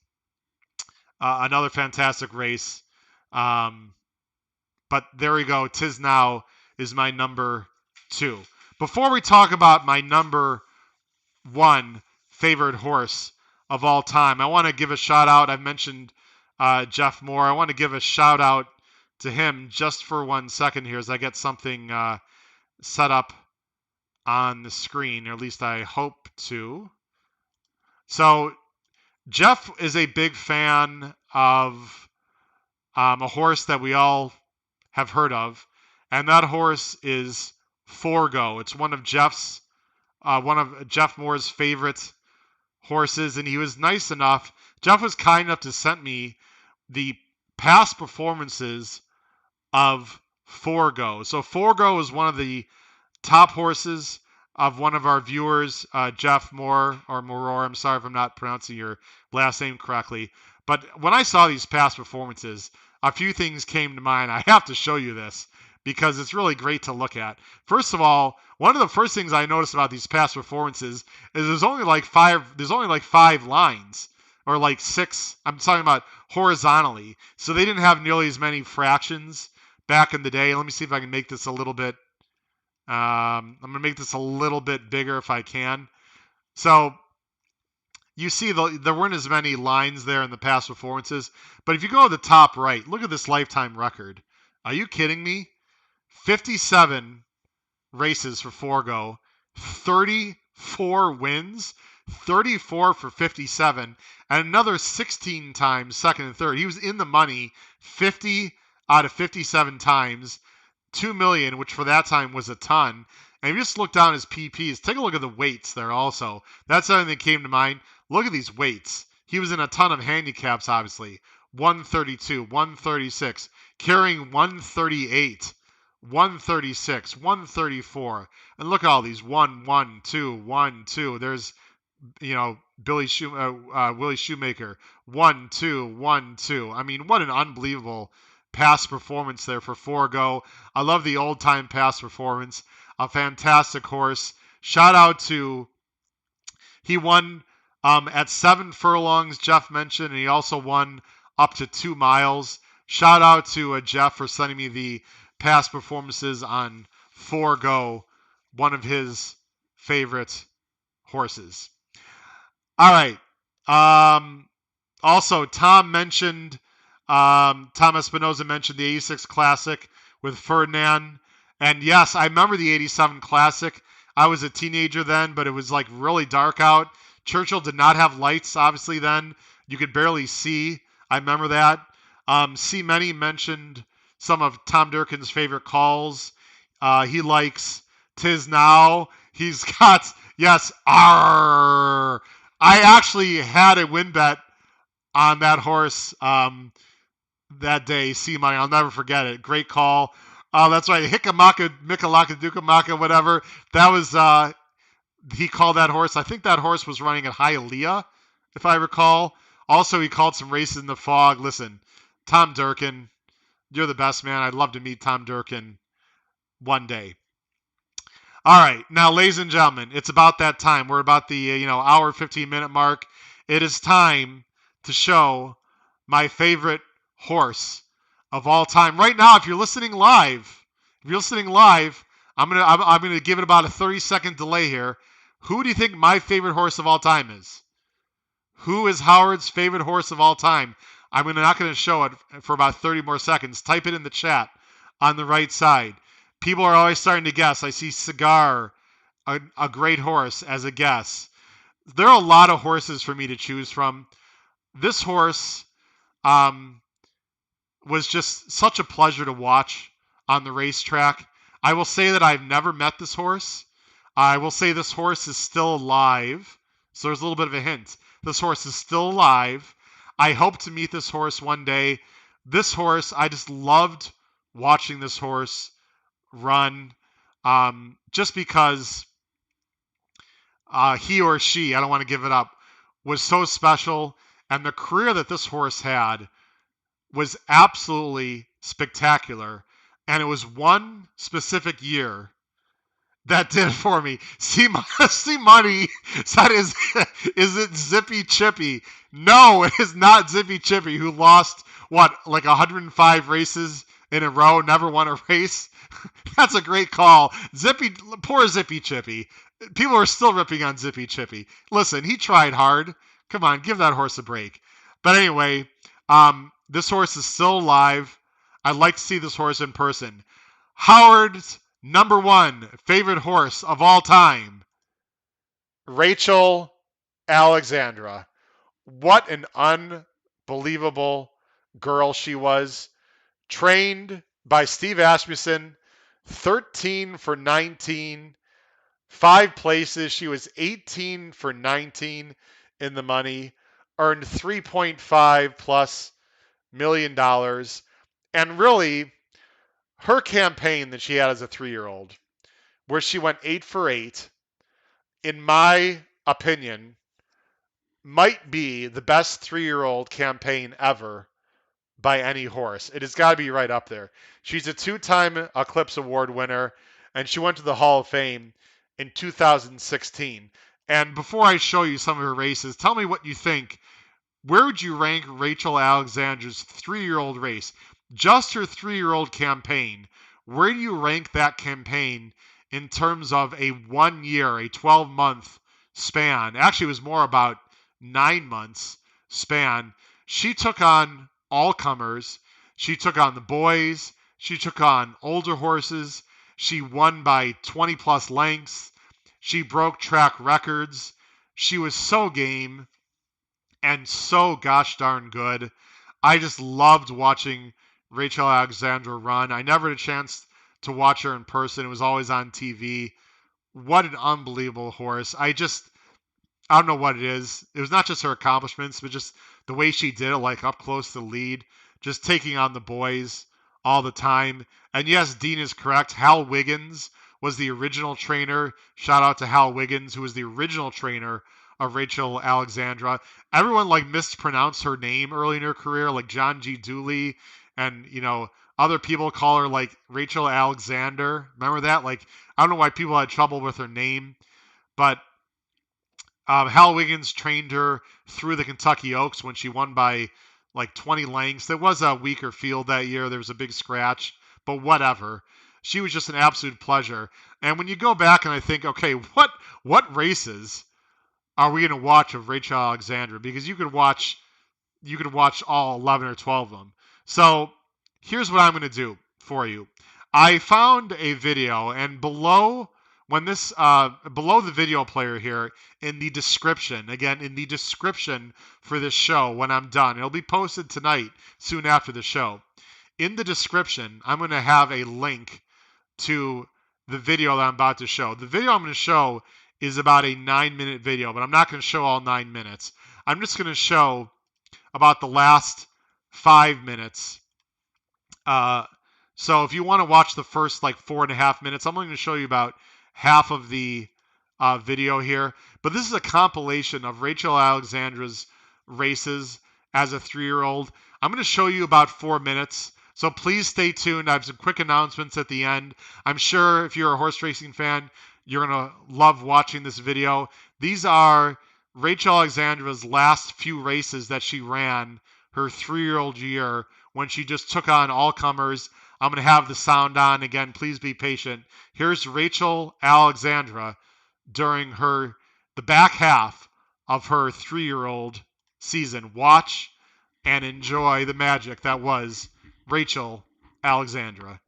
Another fantastic race. But there we go. Tiz Now is my number 2. Before we talk about my number 1 favorite horse of all time, I want to give a shout out. I've mentioned Jeff Moore. I want to give a shout out to him just for 1 second here as I get something set up on the screen, or at least I hope to. So Jeff is a big fan of a horse that we all have heard of, and that horse is Forgo. It's one of Jeff Moore's favorite horses, and he was nice enough. Jeff was kind enough to send me the past performances of Forgo. So Forgo is one of the top horses of one of our viewers, Jeff Moore, or Moror. I'm sorry if I'm not pronouncing your last name correctly. But when I saw these past performances, a few things came to mind. I have to show you this because it's really great to look at. First of all, one of the first things I noticed about these past performances is there's only like five lines, or like six. I'm talking about horizontally. So they didn't have nearly as many fractions back in the day. Let me see if I can make this a little bit. I'm going to make this a little bit bigger if I can. So you see there weren't as many lines there in the past performances. But if you go to the top right, look at this lifetime record. Are you kidding me? 57 races for Forgo, 34 wins, 34 for 57, and another 16 times second and third. He was in the money 50 out of 57 times, 2 million, which for that time was a ton. And if you just look down his PPs, take a look at the weights there also. That's something that came to mind. Look at these weights. He was in a ton of handicaps, obviously. 132, 136, carrying 138, 136, 134. And look at all these 1, 1, 2, 1, 2. There's, Willie Shoemaker. 1, 2, 1, 2. I mean, what an unbelievable past performance there for Forgo. I love the old time past performance. A fantastic horse. Shout out to, he won at 7 furlongs, Jeff mentioned, and he also won up to 2 miles. Shout out to Jeff for sending me the past performances on Forgo, one of his favorite horses. All right. Also, Tom Espinoza mentioned the 86 Classic with Ferdinand. And yes, I remember the 87 Classic. I was a teenager then, but it was like really dark out. Churchill did not have lights, obviously, then. You could barely see. I remember that. C. Many mentioned some of Tom Durkin's favorite calls. He likes "Tis Now." He's got, yes, "Arr." I actually had a win bet on that horse that day, C. Money. I'll never forget it. Great call. That's right. Hikamaka, Mikalaka, Dukamaka, whatever. That was, he called that horse. I think that horse was running at Hialeah, if I recall. Also, he called some races in the fog. Listen, Tom Durkin, you're the best, man. I'd love to meet Tom Durkin one day. All right. Now, ladies and gentlemen, it's about that time. We're about the, hour, 15-minute mark. It is time to show my favorite horse of all time. Right now, if you're listening live, I'm gonna give it about a 30-second delay here. Who do you think my favorite horse of all time is? Who is Howard's favorite horse of all time? I'm not going to show it for about 30 more seconds. Type it in the chat on the right side. People are always starting to guess. I see Cigar, a great horse, as a guess. There are a lot of horses for me to choose from. This horse was just such a pleasure to watch on the racetrack. I will say that I've never met this horse. I will say this horse is still alive. So there's a little bit of a hint. This horse is still alive. I hope to meet this horse one day. This horse, I just loved watching this horse run, just because he or she, I don't want to give it up, was so special. And the career that this horse had was absolutely spectacular. And it was one specific year that did it for me. See Money said, is it Zippy Chippy? No, it is not Zippy Chippy, who lost, like 105 races in a row, never won a race. That's a great call. Poor Zippy Chippy. People are still ripping on Zippy Chippy. Listen, he tried hard. Come on, give that horse a break. But anyway, this horse is still alive. I'd like to see this horse in person. Howard's number one favorite horse of all time, Rachel Alexandra. What an unbelievable girl she was. Trained by Steve Asmussen, 13 for 19, 5 places. She was 18 for 19 in the money, earned 3.5 plus million dollars. And really, her campaign that she had as a 3-year-old, where she went 8 for 8, in my opinion, might be the best 3-year-old campaign ever by any horse. It has got to be right up there. She's a 2-time Eclipse Award winner, and she went to the Hall of Fame in 2016. And before I show you some of her races, tell me what you think. Where would you rank Rachel Alexandra's 3-year-old race? Just her 3-year-old campaign. Where do you rank that campaign in terms of a 1 year, a 12-month span? Actually, it was more about 9 months span. She took on all comers. She took on the boys. She took on older horses. She won by 20 plus lengths. She broke track records. She was so game and so gosh darn good. I just loved watching Rachel Alexandra run. I never had a chance to watch her in person. It was always on TV. What an unbelievable horse. I don't know what it is. It was not just her accomplishments, but just the way she did it, like up close to the lead, just taking on the boys all the time. And yes, Dean is correct. Hal Wiggins was the original trainer. Shout out to Hal Wiggins, who was the original trainer of Rachel Alexandra. Everyone like mispronounced her name early in her career, like John G. Dooley, and other people call her like Rachel Alexander. Remember that? Like I don't know why people had trouble with her name, but Hal Wiggins trained her through the Kentucky Oaks when she won by like 20 lengths. There was a weaker field that year. There was a big scratch, but whatever. She was just an absolute pleasure. And when you go back and I think, okay, what races are we going to watch of Rachel Alexandra? Because you could watch all 11 or 12 of them. So here's what I'm going to do for you. I found a video, and below the video player here in the description, again in the description for this show when I'm done, it'll be posted tonight soon after the show. In the description, I'm going to have a link to the video that I'm about to show. The video I'm going to show is about a 9-minute video, but I'm not going to show all 9 minutes. I'm just going to show about the last 5 minutes. So if you want to watch the first like 4.5 minutes, I'm only going to show you about half of the video here. But this is a compilation of Rachel Alexandra's races as a 3-year-old. I'm going to show you about 4 minutes. So please stay tuned. I have some quick announcements at the end. I'm sure if you're a horse racing fan, you're going to love watching this video. These are Rachel Alexandra's last few races that she ran her 3-year-old year when she just took on all comers. I'm going to have the sound on. Again, please be patient. Here's Rachel Alexandra during the back half of her 3-year-old season. Watch and enjoy the magic that was Rachel Alexandra.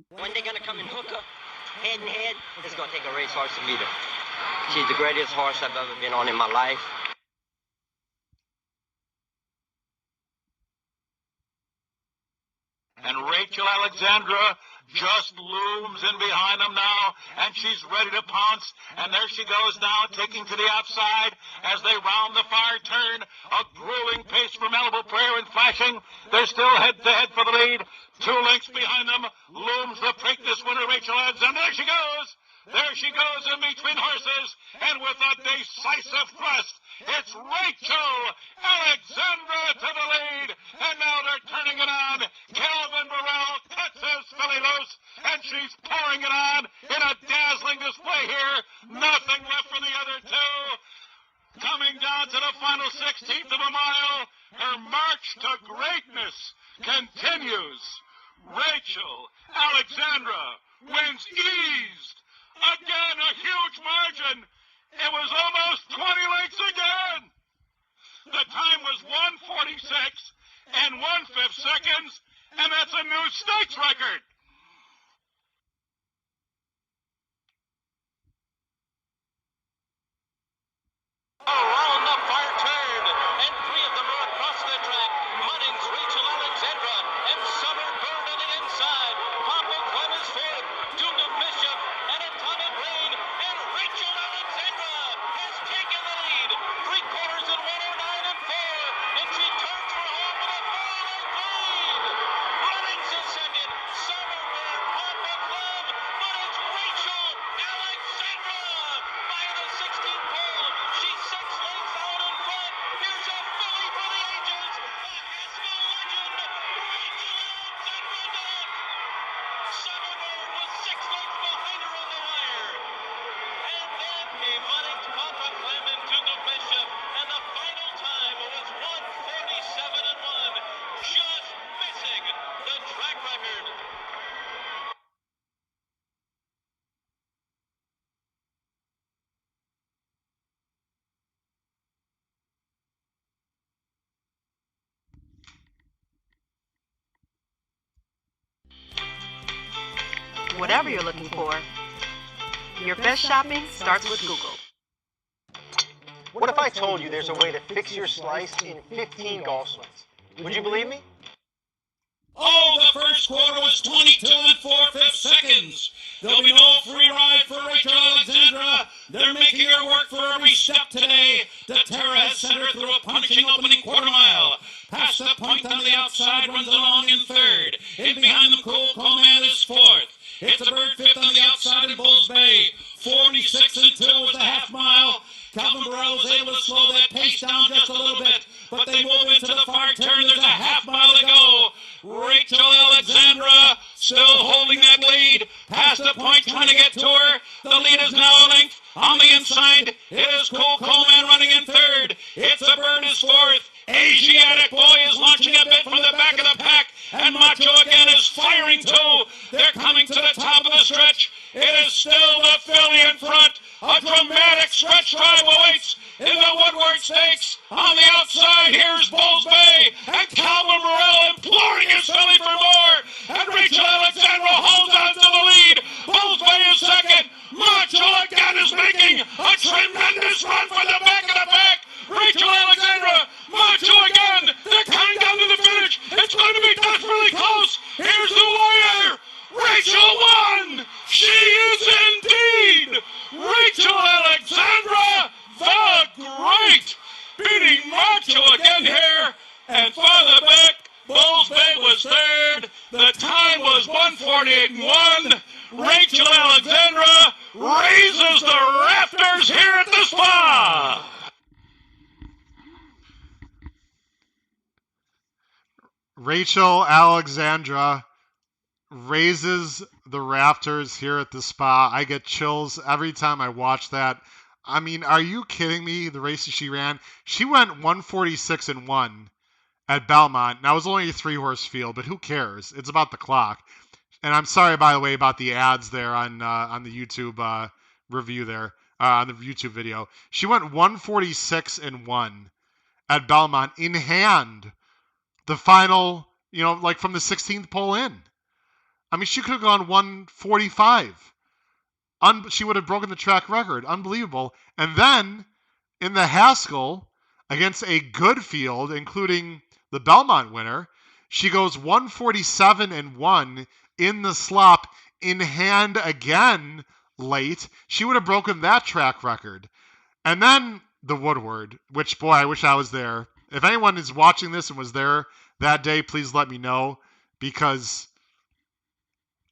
When they're going to come and hook her head and head, it's going to take a racehorse to beat her. She's the greatest horse I've ever been on in my life. And Rachel Alexandra just looms in behind them now, and she's ready to pounce. And there she goes now, taking to the outside as they round the far turn. A grueling pace from Elbow Prayer and flashing. They're still head-to-head for the lead. 2 lengths behind them looms the Preakness winner, Rachel Alexandra. There she goes. There she goes in between horses, and with a decisive thrust, it's Rachel Alexandra to the lead, and now they're turning it on. Calvin Burrell cuts his filly loose, and she's pouring it on in a dazzling display here. Nothing left for the other two. Coming down to the final 16th of a mile, her march to greatness continues. Rachel Alexandra wins eased. Again, a huge margin. It was almost 20 lengths again. The time was 1:46 and 1/5 seconds, and that's a new stakes record. Around the far turn. whatever you're looking for. Your best shopping starts with Google. What if I told you there's a way to fix your slice in 15 golf swings? Would you believe me? Oh, the first quarter was 22 and 4/5 seconds. There'll be no free ride for Rachel Alexandra. They're making her work for every step today. Terra has sent her through a punishing opening quarter mile. Past the point on the outside, runs along in third. In behind them, Cool Coleman is fourth. It's a bird fifth on the outside in Bulls Bay. 46 and 2 was the half mile. Calvin Burrell was able to slow that pace down just a little bit, but they move into the far turn. There's a half mile to go. Rachel Alexandra still holding that lead. Past the point, trying to get to her. The lead is now a length. On the inside, it is Cool Coleman running in third. It's a bird is fourth. Asiatic Boy is launching a bit from the back of the pack, and Macho again is firing too. They're coming to the top of the stretch. It is still the filly in front. A dramatic stretch drive awaits in the Woodward Stakes. On the outside, here's Bulls Bay, and Calvin Morrell imploring his filly for more. And Rachel Alexandra holds on to the lead. Bulls Bay is second. Macho again is making a tremendous run for the back of the pack. Rachel Alexandra, Macho again. They're coming down to the finish. It's going to be desperately close. Here's the wire. Rachel won. She is indeed Rachel Alexandra the Great, beating Macho again here. And farther back, Bulls Bay was third. The time was 1:48.1. Rachel Alexandra raises the rafters here at the Spa. Rachel Alexandra raises the rafters here at the Spa. I get chills every time I watch that. I mean, are you kidding me? The races she ran. She went 146 and 1 at Belmont. Now, it was only a 3-horse field, but who cares? It's about the clock. And I'm sorry, by the way, about the ads there on the YouTube review there, on the YouTube video. She went 146 and 1 at Belmont in hand. The final, like from the 16th pole in. I mean, she could have gone 145. She would have broken the track record. Unbelievable. And then in the Haskell, against a good field, including the Belmont winner, she goes 147 and 1 in the slop in hand again late. She would have broken that track record. And then the Woodward, which, boy, I wish I was there. If anyone is watching this and was there that day, please let me know, because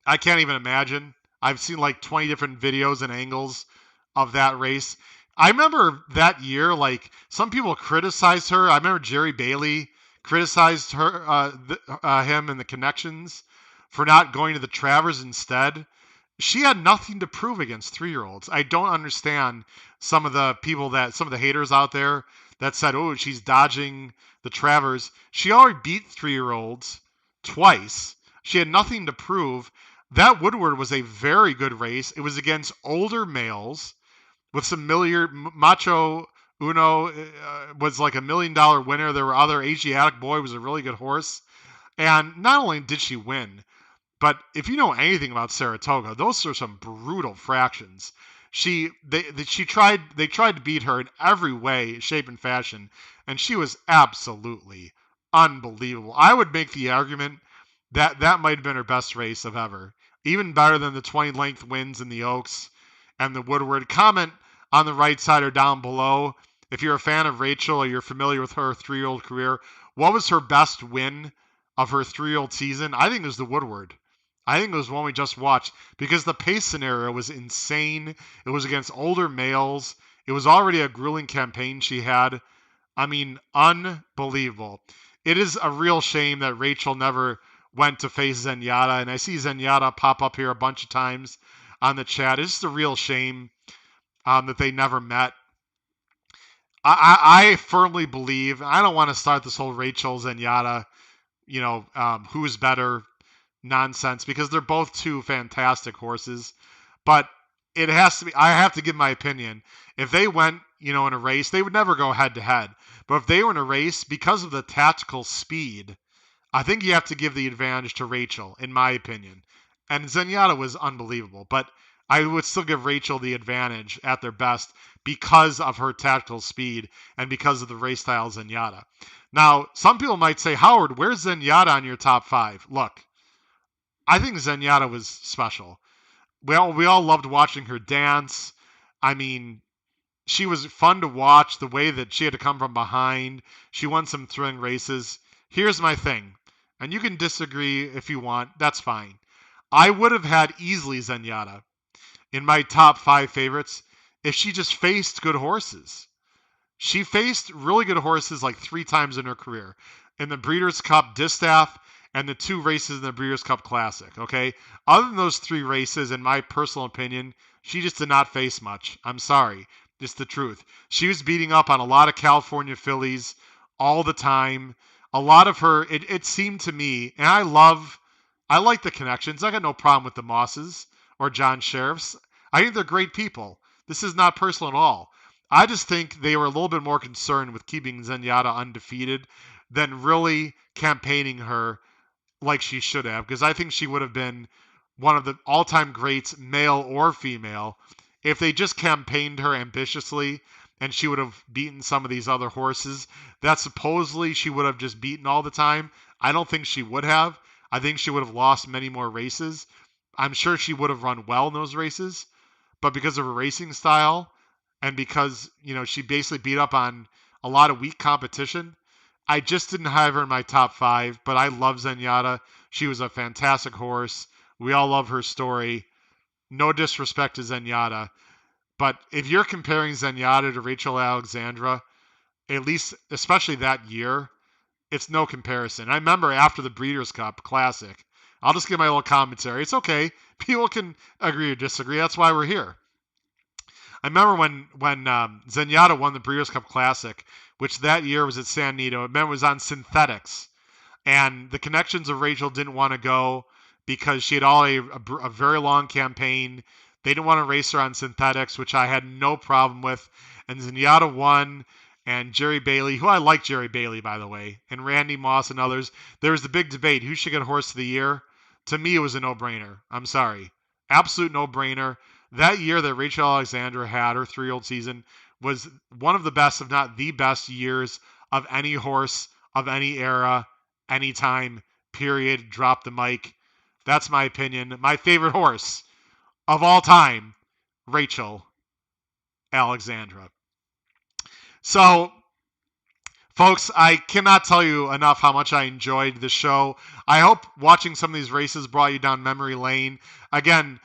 I can't even imagine. I've seen like 20 different videos and angles of that race. I remember that year, like, some people criticized her. I remember Jerry Bailey criticized her, him and the Connections for not going to the Travers instead. She had nothing to prove against 3-year-olds. I don't understand some of the haters out there that said, oh, she's dodging the Travers. She already beat 3-year-olds twice. She had nothing to prove. That Woodward was a very good race. It was against older males with some Macho Uno was like $1 million winner. There were other. Asiatic Boy was a really good horse. And not only did she win, but if you know anything about Saratoga, those are some brutal fractions. They tried to beat her in every way, shape, and fashion, and she was absolutely unbelievable. I would make the argument that might have been her best race of ever. Even better than the 20-length wins in the Oaks and the Woodward. Comment on the right side or down below if you're a fan of Rachel or you're familiar with her 3-year-old career. What was her best win of her 3-year-old season? I think it was the Woodward. I think it was one we just watched because the pace scenario was insane. It was against older males. It was already a grueling campaign she had. I mean, unbelievable. It is a real shame that Rachel never went to face Zenyatta, and I see Zenyatta pop up here a bunch of times on the chat. It's just a real shame that they never met. I firmly believe, I don't want to start this whole Rachel Zenyatta, who's better nonsense, because they're both two fantastic horses, but it has to be, I have to give my opinion. If they went, in a race, they would never go head to head, but if they were in a race, because of the tactical speed, I think you have to give the advantage to Rachel, in my opinion. And Zenyatta was unbelievable. But I would still give Rachel the advantage at their best because of her tactical speed and because of the race style of Zenyatta. Now, some people might say, Howard, where's Zenyatta on your top 5? Look, I think Zenyatta was special. We all loved watching her dance. I mean, she was fun to watch, the way that she had to come from behind. She won some thrilling races. Here's my thing, and you can disagree if you want. That's fine. I would have had easily Zenyatta in my top 5 favorites if she just faced good horses. She faced really good horses like 3 times in her career. In the Breeders' Cup Distaff and the 2 races in the Breeders' Cup Classic, okay? Other than those 3 races, in my personal opinion, she just did not face much. I'm sorry. It's the truth. She was beating up on a lot of California fillies all the time. A lot of her, it seemed to me, and I like the connections. I got no problem with the Mosses or John Sheriffs. I think they're great people. This is not personal at all. I just think they were a little bit more concerned with keeping Zenyatta undefeated than really campaigning her like she should have, because I think she would have been one of the all-time greats, male or female, if they just campaigned her ambitiously and she would have beaten some of these other horses that supposedly she would have just beaten all the time. I don't think she would have. I think she would have lost many more races. I'm sure she would have run well in those races, but because of her racing style and because, she basically beat up on a lot of weak competition, I just didn't have her in my top 5, but I love Zenyatta. She was a fantastic horse. We all love her story. No disrespect to Zenyatta, but if you're comparing Zenyatta to Rachel Alexandra, at least, especially that year, it's no comparison. I remember after the Breeders' Cup Classic, I'll just give my little commentary. It's okay. People can agree or disagree. That's why we're here. I remember when Zenyatta won the Breeders' Cup Classic, which that year was at San Nito. It was on synthetics. And the connections of Rachel didn't want to go because she had already a very long campaign. They didn't want to race her on synthetics, which I had no problem with. And Zenyatta won, and Jerry Bailey, who I like Jerry Bailey, by the way, and Randy Moss and others. There was the big debate, who should get Horse of the Year? To me, it was a no-brainer. I'm sorry. Absolute no-brainer. That year that Rachel Alexandra had, her 3-year-old season, was one of the best, if not the best years of any horse of any era, any time, period. Drop the mic. That's my opinion. My favorite horse of all time, Rachel Alexandra. So, folks, I cannot tell you enough how much I enjoyed this show. I hope watching some of these races brought you down memory lane. Again,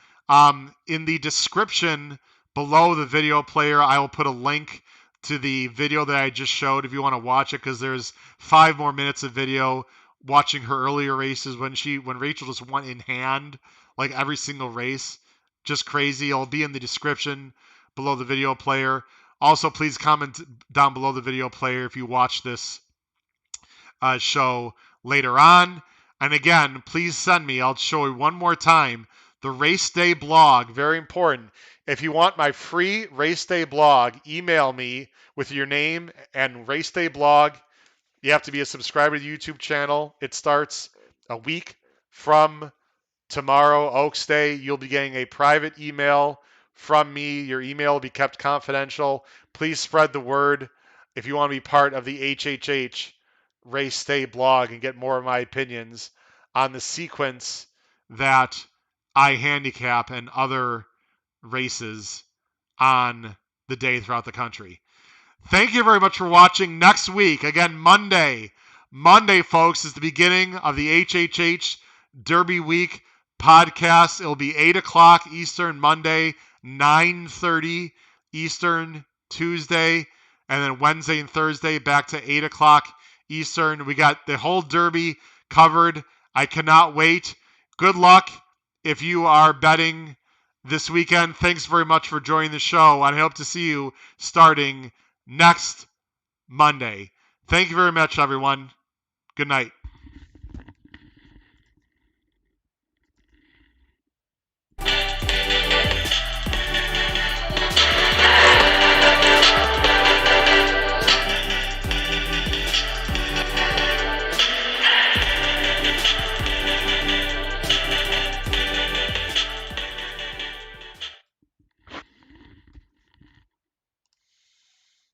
in the description below the video player, I will put a link to the video that I just showed if you want to watch it, because there's 5 more minutes of video watching her earlier races when Rachel just won in hand, like every single race. Just crazy. It'll be in the description below the video player. Also, please comment down below the video player if you watch this show later on. And again, please send me, I'll show you one more time, the Race Day blog. Very important. If you want my free Race Day blog, email me with your name and Race Day blog. You have to be a subscriber to the YouTube channel. It starts a week from tomorrow, Oaks Day. You'll be getting a private email from me. Your email will be kept confidential. Please spread the word if you want to be part of the HHH Race Day blog and get more of my opinions on the sequence that I handicap and other races on the day throughout the country. Thank you very much for watching. Next week, again, Monday, folks, is the beginning of the HHH Derby Week podcast. It'll be 8 o'clock Eastern Monday, 9:30 Eastern Tuesday, and then Wednesday and Thursday back to 8 o'clock Eastern. We got the whole Derby covered. I cannot wait. Good luck if you are betting this weekend. Thanks very much for joining the show. I hope to see you starting next Monday. Thank you very much, everyone. Good night.